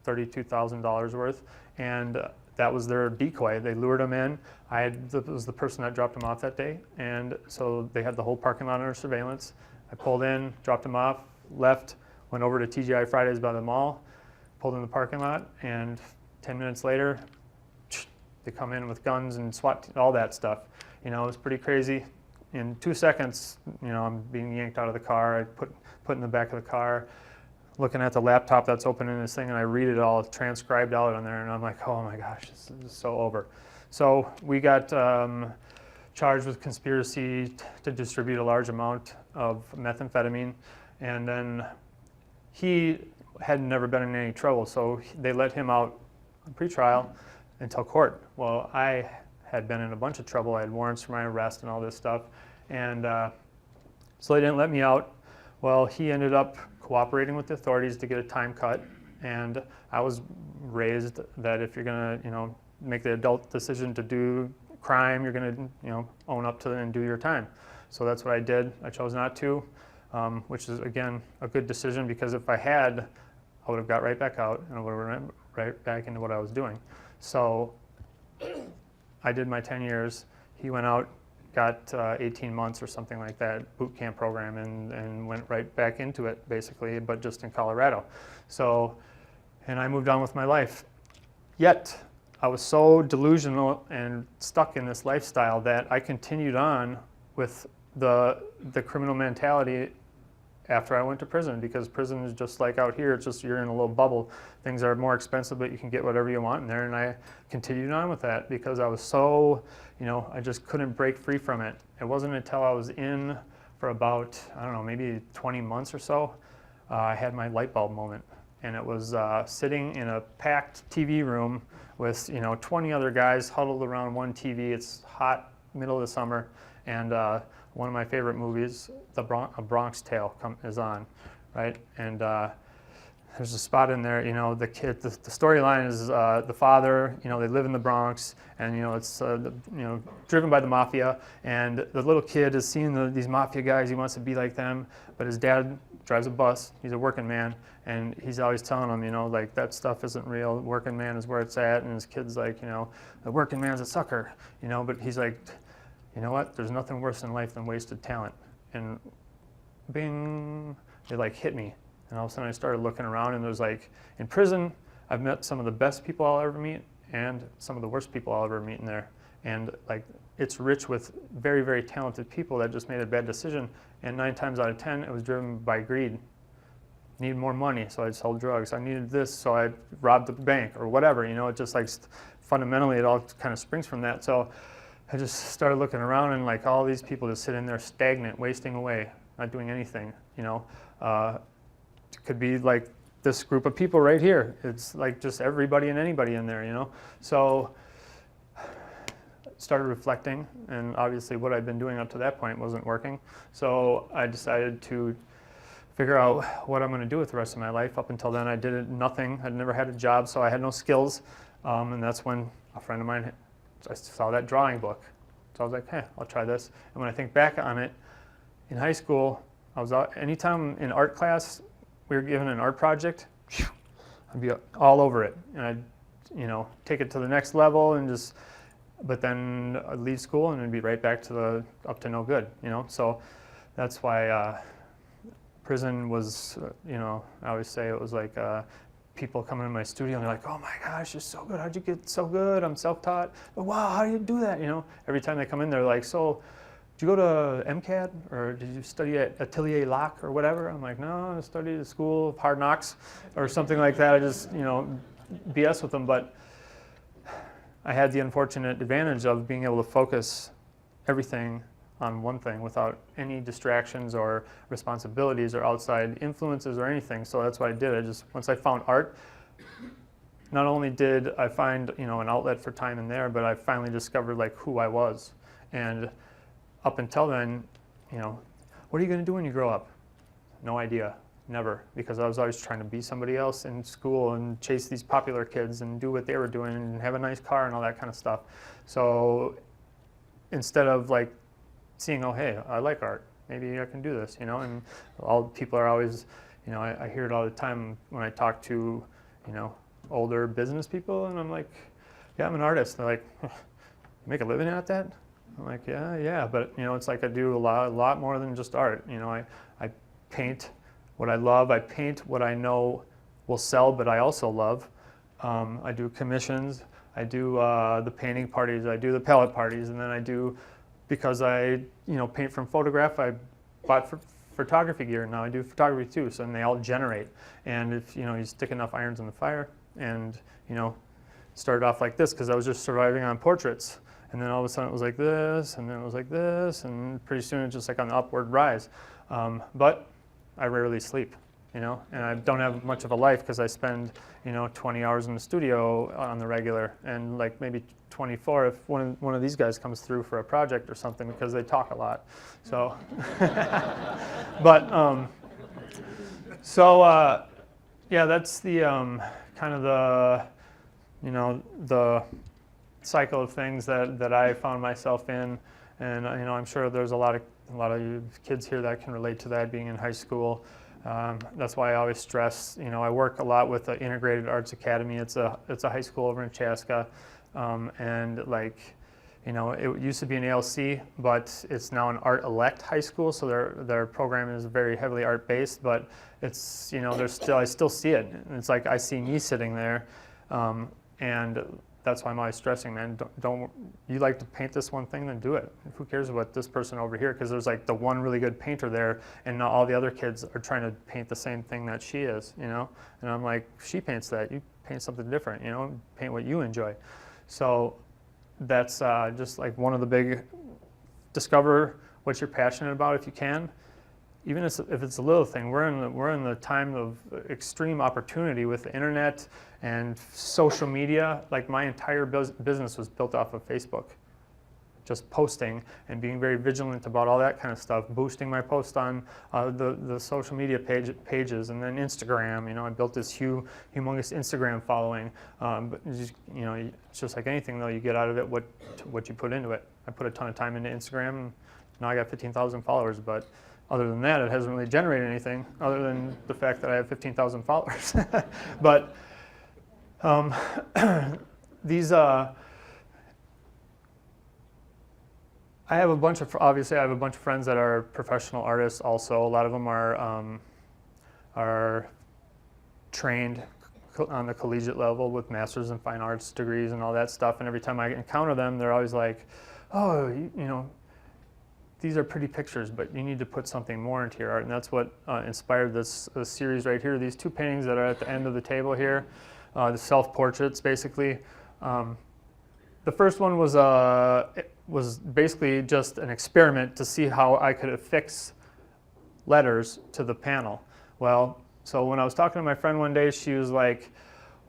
$32,000 worth, and that was their decoy. They lured him in. I was the person that dropped him off that day, and so they had the whole parking lot under surveillance. I pulled in, dropped him off, left, went over to TGI Fridays by the mall, pulled in the parking lot, and 10 minutes later, they come in with guns and SWAT, all that stuff. You know, it was pretty crazy. In 2 seconds, you know, I'm being yanked out of the car. I put in the back of the car, looking at the laptop that's open in this thing, and I read it all transcribed out on there, and I'm like, oh my gosh, this is so over. So we got charged with conspiracy to distribute a large amount of methamphetamine, and then he had never been in any trouble, so they let him out on pretrial until court. Well, I had been in a bunch of trouble. I had warrants for my arrest and all this stuff, and so they didn't let me out. Well, he ended up cooperating with the authorities to get a time cut, and I was raised that if you're gonna, you know, make the adult decision to do crime, you're gonna, you know, own up to it and do your time. So that's what I did. I chose not to. Which is, again, a good decision, because if I had, I would have got right back out and I would have went right back into what I was doing. So I did my 10 years. He went out, got 18 months or something like that, boot camp program, and went right back into it, basically, but just in Colorado. So, and I moved on with my life. Yet, I was so delusional and stuck in this lifestyle that I continued on with the criminal mentality after I went to prison, because prison is just like out here. It's just you're in a little bubble. Things are more expensive, but you can get whatever you want in there. And I continued on with that because I was so, you know, I just couldn't break free from it. It wasn't until I was in for about, I don't know, maybe 20 months or so, I had my light bulb moment. And it was sitting in a packed TV room with, you know, 20 other guys huddled around one TV. It's hot, middle of the summer, and one of my favorite movies, A Bronx Tale, is on, right? And there's a spot in there, you know, the kid, the storyline is the father, you know, they live in the Bronx, and, you know, it's, you know, driven by the mafia, and the little kid is seeing these mafia guys, he wants to be like them, but his dad drives a bus, he's a working man, and he's always telling him, you know, like, that stuff isn't real, working man is where it's at, and his kid's like, you know, the working man's a sucker, you know, but he's like, you know what, there's nothing worse in life than wasted talent. And bing, it like hit me. And all of a sudden I started looking around, and there's like, in prison, I've met some of the best people I'll ever meet and some of the worst people I'll ever meet in there. And like, it's rich with very, very talented people that just made a bad decision. And 9 times out of 10, it was driven by greed. Needed more money, so I sold drugs. I needed this, so I robbed the bank or whatever. You know, it just like, fundamentally, it all kind of springs from that. So I just started looking around, and like all these people just sitting there stagnant, wasting away, not doing anything, you know. It could be like this group of people right here. It's like just everybody and anybody in there, you know. So started reflecting, and obviously what I'd been doing up to that point wasn't working. So I decided to figure out what I'm going to do with the rest of my life. Up until then, I did nothing. I'd never had a job, so I had no skills. And that's when a friend of mine, I saw that drawing book. So I was like, hey, I'll try this. And when I think back on it, in high school, I was out, anytime in art class, we were given an art project, I'd be all over it. And I'd, you know, take it to the next level and just, but then I'd leave school and it'd be right back to the, up to no good, you know? So that's why prison was, you know, I always say it was like people come in my studio and they're like, oh my gosh, you're so good. How'd you get so good? I'm self-taught. But wow, how do you do that? You know, every time they come in, they're like, so did you go to MCAD or did you study at Atelier Locke or whatever? I'm like, no, I studied at the School of Hard Knocks or something like that. I just, BS with them. But I had the unfortunate advantage of being able to focus everything on one thing without any distractions or responsibilities or outside influences or anything. So that's what I did. Once I found art, not only did I find, an outlet for time in there, but I finally discovered like who I was. And up until then, what are you going to do when you grow up? No idea, never, because I was always trying to be somebody else in school and chase these popular kids and do what they were doing and have a nice car and all that kind of stuff. So instead of like seeing, oh, hey, I like art, maybe I can do this, and all people are always, I hear it all the time when I talk to, older business people, and I'm like, yeah, I'm an artist. They're like, you make a living at that? I'm like, yeah, but it's like I do a lot more than just art. I paint what I love. I paint what I know will sell, but I also love. I do commissions. I do the painting parties. I do the palette parties, and then I do, because I paint from photograph. I bought photography gear, and now I do photography too. So and they all generate. And if you stick enough irons in the fire, and started off like this because I was just surviving on portraits. And then all of a sudden it was like this, and then it was like this, and pretty soon it's just like on the upward rise. But I rarely sleep, and I don't have much of a life because I spend, 20 hours in the studio on the regular, and like maybe 24 if one of these guys comes through for a project or something because they talk a lot. So, but yeah, that's the kind of the, the cycle of things that I found myself in, and I'm sure there's a lot of you kids here that can relate to that, being in high school. That's why I always stress, I work a lot with the Integrated Arts Academy. It's a high school over in Chaska, and like, it used to be an ALC, but it's now an art elect high school, so their program is very heavily art based, but it's, I still see it. It's like I see me sitting there, and that's why I'm always stressing, man, don't you like to paint this one thing, then do it. Who cares about this person over here? Because there's like the one really good painter there, and now all the other kids are trying to paint the same thing that she is, And I'm like, she paints that, you paint something different, paint what you enjoy. So that's just like one of the big, discover what you're passionate about if you can. Even if it's a little thing, we're in the time of extreme opportunity with the internet and social media. Like my entire business was built off of Facebook, just posting and being very vigilant about all that kind of stuff, boosting my post on the social media pages, and then Instagram. I built this humongous Instagram following. But it's just like anything though, you get out of it what you put into it. I put a ton of time into Instagram, and now I got 15,000 followers, but other than that, it hasn't really generated anything other than the fact that I have 15,000 followers. But these, I have a bunch of friends that are professional artists also. A lot of them are trained on the collegiate level with masters in fine arts degrees and all that stuff. And every time I encounter them, they're always like, oh, these are pretty pictures, but you need to put something more into your art. And that's what inspired this series right here. These two paintings that are at the end of the table here, the self-portraits, basically. The first one was basically just an experiment to see how I could affix letters to the panel. Well, so when I was talking to my friend one day, she was like,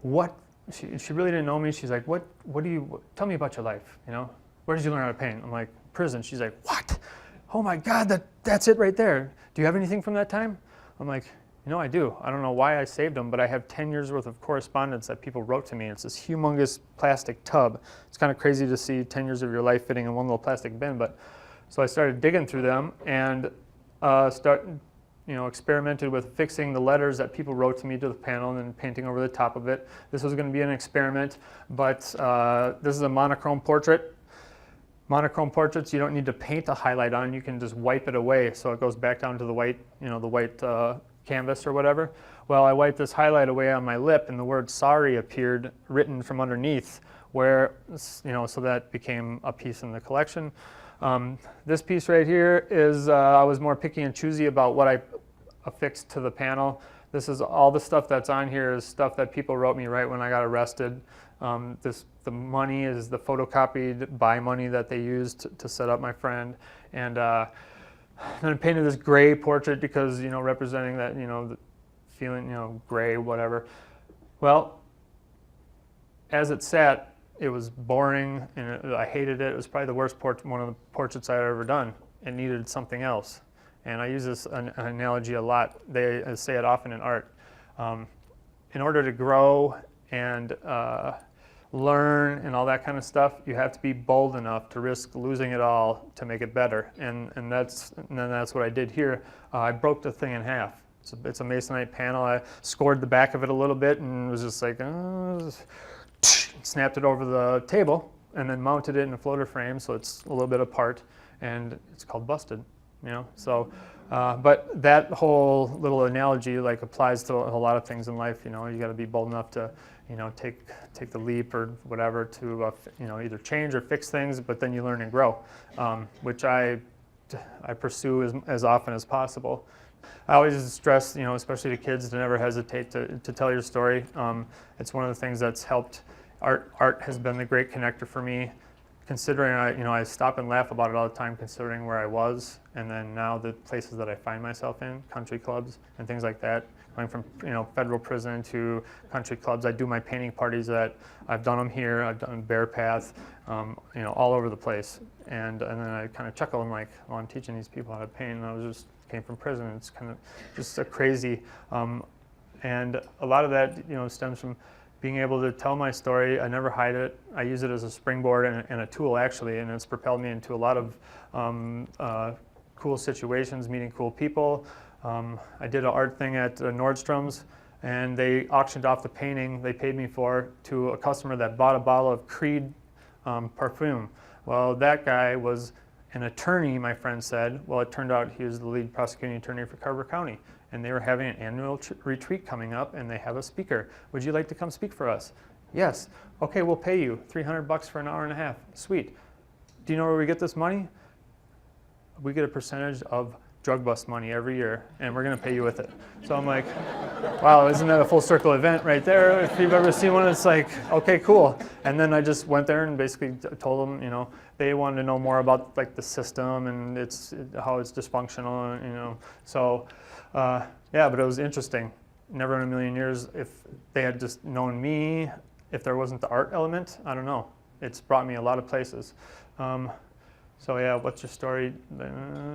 what? She really didn't know me. She's like, what do you, tell me about your life, Where did you learn how to paint? I'm like, prison. She's like, what? Oh my God, that's it right there. Do you have anything from that time? I'm like, I do. I don't know why I saved them, but I have 10 years worth of correspondence that people wrote to me. It's this humongous plastic tub. It's kind of crazy to see 10 years of your life fitting in one little plastic bin, but so I started digging through them and experimented with fixing the letters that people wrote to me to the panel and then painting over the top of it. This was going to be an experiment, but this is a monochrome portrait. Monochrome portraits, you don't need to paint a highlight on, you can just wipe it away so it goes back down to the white, the white canvas or whatever. Well, I wiped this highlight away on my lip and the word sorry appeared written from underneath where, so that became a piece in the collection. This piece right here is, I was more picky and choosy about what I affixed to the panel. This is all the stuff that's on here is stuff that people wrote me right when I got arrested. The money is the photocopied buy money that they used to set up my friend. And then I painted this gray portrait because, representing that, the feeling, gray, whatever. Well, as it sat, it was boring and I hated it. It was probably the worst one of the portraits I'd ever done. It needed something else. And I use this an analogy a lot. They say it often in art. In order to grow and learn and all that kind of stuff, you have to be bold enough to risk losing it all to make it better. And that's what I did here. I broke the thing in half. It's a masonite panel. I scored the back of it a little bit and was just like, snapped it over the table and then mounted it in a floater frame so it's a little bit apart, and it's called busted. So, but that whole little analogy applies to a lot of things in life. You got to be bold enough to, take the leap or whatever to, either change or fix things, but then you learn and grow, which I pursue as often as possible. I always stress, especially to kids, to never hesitate to tell your story. It's one of the things that's helped. Art has been the great connector for me. Considering I stop and laugh about it all the time, considering where I was, and then now the places that I find myself in, country clubs and things like that. Going from federal prison to country clubs, I do my painting parties that I've done them here. I've done Bear Path, all over the place. And then I kind of chuckle and like, well, I'm teaching these people how to paint, and I came from prison. It's kind of just a crazy, and a lot of that stems from being able to tell my story. I never hide it. I use it as a springboard and a tool, actually, and it's propelled me into a lot of cool situations, meeting cool people. I did an art thing at Nordstrom's, and they auctioned off the painting they paid me for to a customer that bought a bottle of Creed perfume. Well, that guy was an attorney, my friend said. Well, it turned out he was the lead prosecuting attorney for Carver County. And they were having an annual retreat coming up, and they have a speaker. Would you like to come speak for us? Yes. Okay, we'll pay you $300 for an hour and a half. Sweet. Do you know where we get this money? We get a percentage of drug bust money every year, and we're going to pay you with it. So I'm like, wow, isn't that a full circle event right there? If you've ever seen one, it's like, okay, cool. And then I just went there and basically told them, they wanted to know more about the system and how it's dysfunctional, So. Yeah, but it was interesting. Never in a million years, if they had just known me, if there wasn't the art element, I don't know. It's brought me a lot of places. So yeah, what's your story?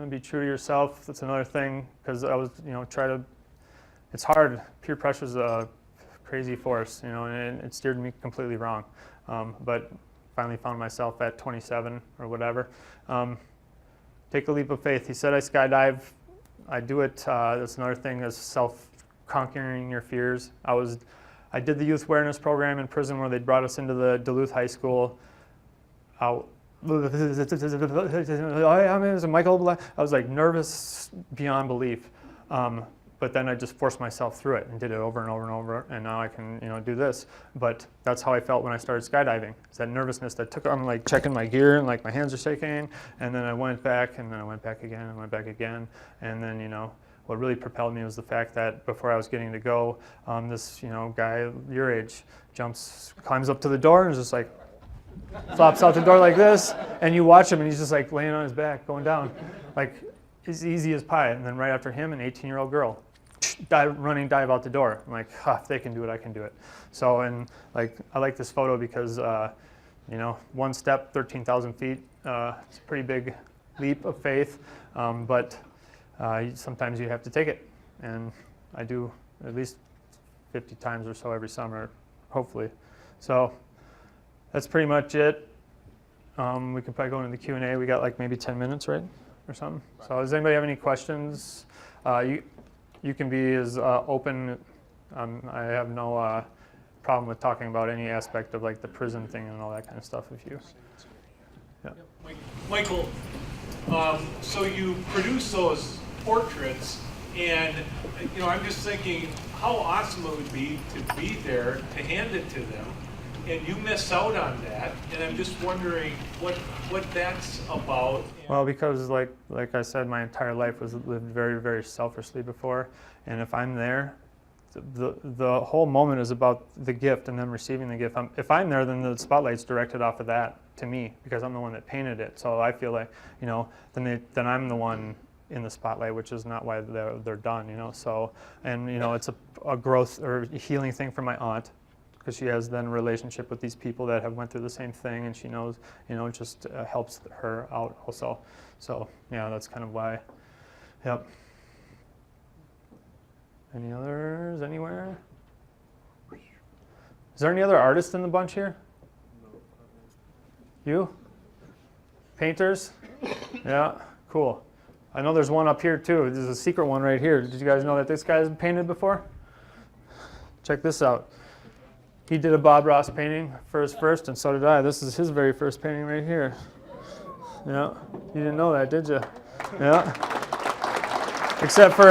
Be true to yourself. That's another thing, because I was, it's hard. Peer pressure is a crazy force, and it steered me completely wrong. But finally found myself at 27 or whatever. Take a leap of faith. He said I skydive. I do it, that's another thing, is self-conquering your fears. I did the youth awareness program in prison where they brought us into the Duluth High School. I was Michael Bellotti. I was nervous beyond belief. But then I just forced myself through it and did it over and over and over, and now I can do this. But that's how I felt when I started skydiving. It's that nervousness that took, I'm checking my gear and my hands are shaking, and then I went back, and then I went back again, and went back again, and then what really propelled me was the fact that before I was getting to go, this guy your age climbs up to the door and is just flops out the door like this, and you watch him and he's just laying on his back going down, as easy as pie. And then right after him, an 18-year-old girl, dive out the door. I'm like, if they can do it, I can do it. So, and I like this photo because, one step, 13,000 feet, it's a pretty big leap of faith, but sometimes you have to take it. And I do at least 50 times or so every summer, hopefully. So that's pretty much it. We can probably go into the Q&A. We got maybe 10 minutes, right? Or something. So does anybody have any questions? You can be as open. I have no problem with talking about any aspect of the prison thing and all that kind of stuff with you. Yeah. Michael, so you produce those portraits, and I'm just thinking how awesome it would be to be there to hand it to them, and you miss out on that, and I'm just wondering what that's about. Well, because like I said, my entire life was lived very, very selfishly before, and if I'm there, the whole moment is about the gift and them receiving the gift. If I'm there, then the spotlight's directed off of that to me because I'm the one that painted it. So I feel like, you know, then I'm the one in the spotlight, which is not why they're done, you know. So, and you know, it's a growth or healing thing for my aunt, because she has then a relationship with these people that have went through the same thing, and she knows, you know, it just helps her out also. So yeah, that's kind of why. Yep. Any others anywhere? Is there any other artists in the bunch here? You? Painters? Yeah, cool. I know there's one up here too. There's a secret one right here. Did you guys know that this guy's painted before? Check this out. He did a Bob Ross painting for his first, and so did I. This is his very first painting right here. Yeah, you didn't know that, did you? Yeah. Except for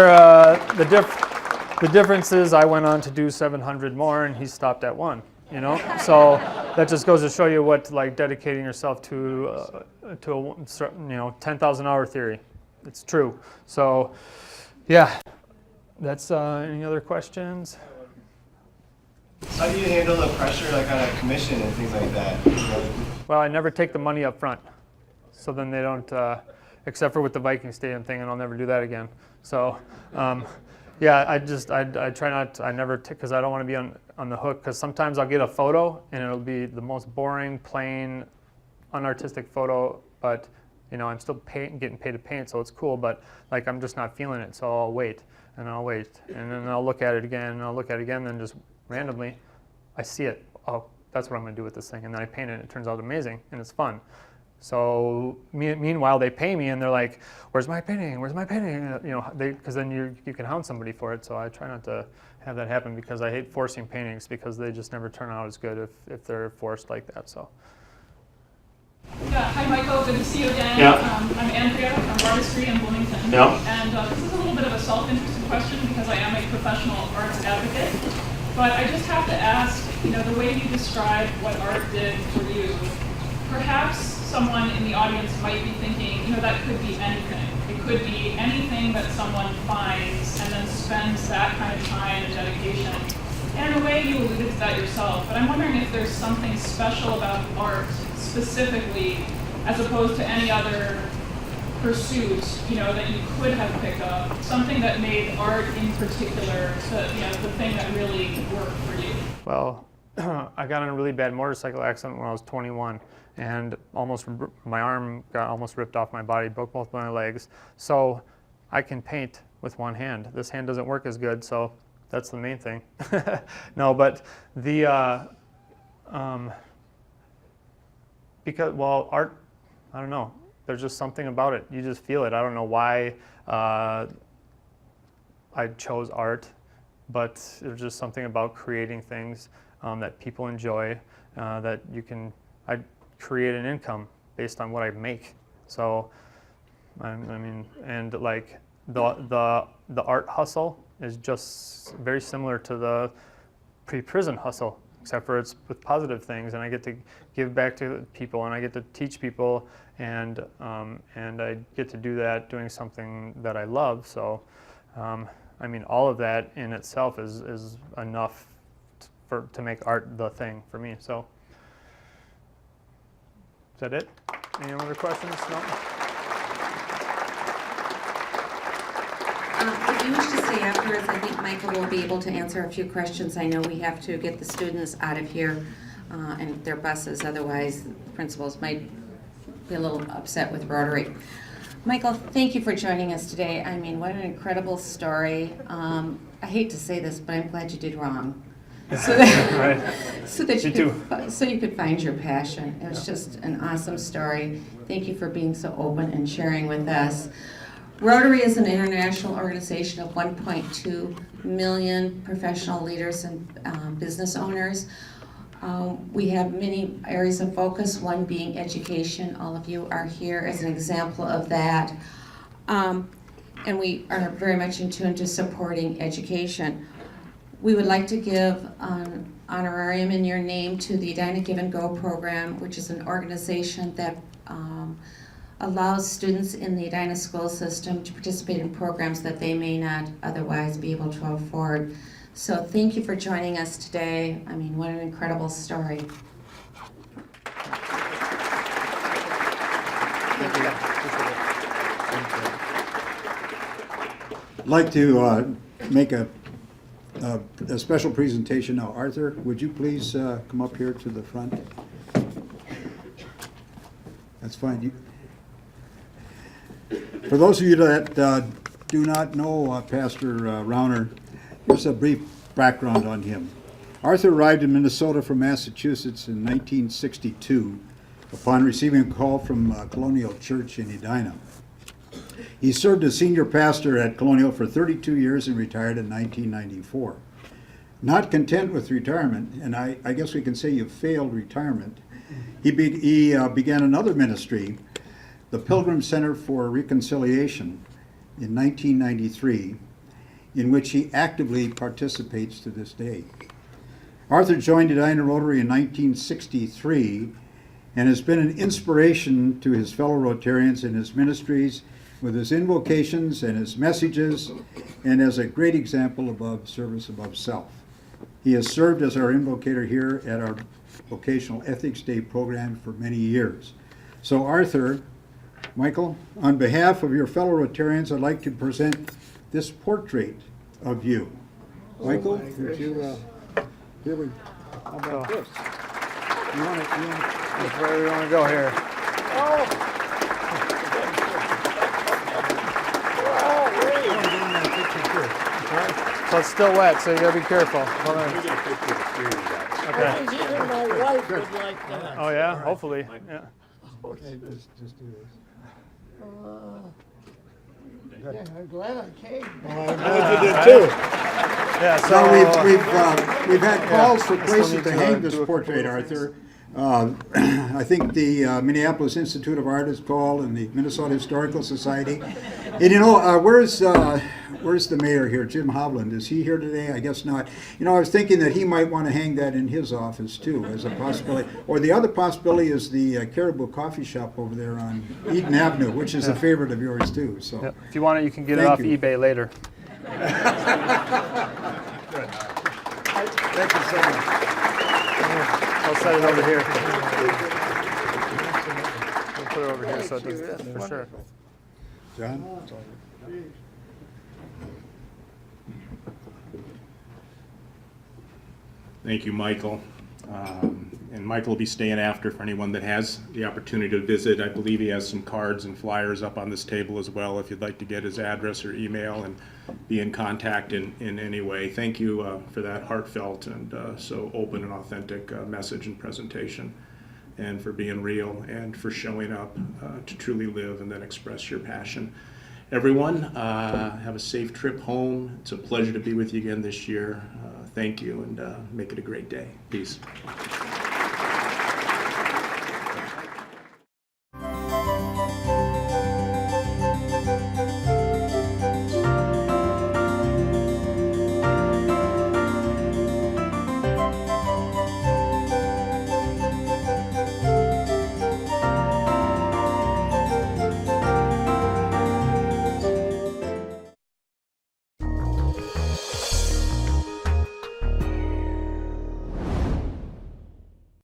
the difference is I went on to do 700 more, and he stopped at 1. You know, so that just goes to show you what like dedicating yourself to a, you know, 10,000 hour theory. It's true. So, yeah. That's any other questions? How do you handle the pressure, like on a commission and things like that? You know? Well, I never take the money up front, so then they don't, except for with the Viking Stadium thing, and I'll never do that again. So, yeah, I try not to, I never, because I don't want to be on the hook, because sometimes I'll get a photo and it'll be the most boring, plain, unartistic photo, but you know, I'm still getting paid to paint, so it's cool, but like I'm just not feeling it, so I'll wait, and then I'll look at it again, and I'll look at it again, and then just randomly, I see it. Oh, that's what I'm going to do with this thing, and then I paint it, and it turns out amazing, and it's fun. So meanwhile, they pay me, and they're like, "Where's my painting? Where's my painting?" You know, because then you can hound somebody for it. So I try not to have that happen because I hate forcing paintings because they just never turn out as good if they're forced like that. So. Yeah, hi Michael, good to see you again. Yeah. I'm Andrea from Artistry in Bloomington. Yeah. And this is a little bit of a self-interested question because I am a professional arts advocate. But I just have to ask, you know, the way you describe what art did for you, perhaps someone in the audience might be thinking, you know, that could be anything. It could be anything that someone finds and then spends that kind of time and dedication. And in a way, you alluded to that yourself, but I'm wondering if there's something special about art specifically, as opposed to any other pursuit, you know, that you could have picked up, something that made art in particular the thing that really worked for you. Well, I got in a really bad motorcycle accident when I was 21, and my arm got almost ripped off my body, broke both my legs. So I can paint with one hand. This hand doesn't work as good, so that's the main thing. No, but because, well, art, I don't know. There's just something about it. You just feel it. I don't know why I chose art, but there's just something about creating things that people enjoy, that I create an income based on what I make. So, I mean, and like the art hustle is just very similar to the pre-prison hustle, except for it's with positive things, and I get to give back to people, and I get to teach people, and I get to do that doing something that I love. So, I mean, all of that in itself is enough to make art the thing for me. So, is that it? Any other questions? No? If you wish to stay afterwards, I think Michael will be able to answer a few questions. I know we have to get the students out of here and their buses, otherwise the principals might be a little upset with Rotary. Michael, thank you for joining us today. I mean, what an incredible story. I hate to say this, but I'm glad you did wrong. So that, so you could find your passion. It was just an awesome story. Thank you for being so open and sharing with us. Rotary is an international organization of 1.2 million professional leaders and business owners. We have many areas of focus, one being education. All of you are here as an example of that. And we are very much in tune to supporting education. We would like to give honorarium in your name to the Edina Give and Go program, which is an organization that allows students in the Edina school system to participate in programs that they may not otherwise be able to afford. So thank you for joining us today. I mean, what an incredible story. I'd like to make a special presentation now. Arthur, would you please come up here to the front? That's fine. For those of you that do not know Pastor Rauner, just a brief background on him. Arthur arrived in Minnesota from Massachusetts in 1962 upon receiving a call from Colonial Church in Edina. He served as senior pastor at Colonial for 32 years and retired in 1994. Not content with retirement, and I guess we can say you failed retirement, he began another ministry, the Pilgrim Center for Reconciliation, in 1993, in which he actively participates to this day. Arthur joined Edina Rotary in 1963 and has been an inspiration to his fellow Rotarians in his ministries with his invocations and his messages, and as a great example of service above self. He has served as our invocator here at our Vocational Ethics Day program for many years. So Arthur, Michael, on behalf of your fellow Rotarians, I'd like to present this portrait of you. Michael, would you, here we, how about this? You want That's where we want to go here. Oh! So it's still wet, so you gotta be careful. Hold on. I think even my wife would like that. Oh yeah, hopefully. Yeah. Okay, just do this. Yeah, I'm glad I came. I'm glad you did too. Yeah, so we've had calls for places to hang this portrait, Arthur. I think the Minneapolis Institute of Art is called, and the Minnesota Historical Society. And you know, where's the mayor here, Jim Hovland? Is he here today? I guess not. You know, I was thinking that he might want to hang that in his office too, as a possibility. Or the other possibility is the Caribou Coffee Shop over there on Eden Avenue, which is a favorite of yours too. So, yeah. If you want it, you can get it off eBay later. Thank you so much. I'll set it over here. We'll put it over here so it doesn't, for sure. John? Thank you, Michael. And Michael will be staying after for anyone that has the opportunity to visit. I believe he has some cards and flyers up on this table as well if you'd like to get his address or email and be in contact in any way. Thank you for that heartfelt and so open and authentic message and presentation, and for being real and for showing up to truly live and then express your passion. Everyone, have a safe trip home. It's a pleasure to be with you again this year. Thank you, and make it a great day. Peace.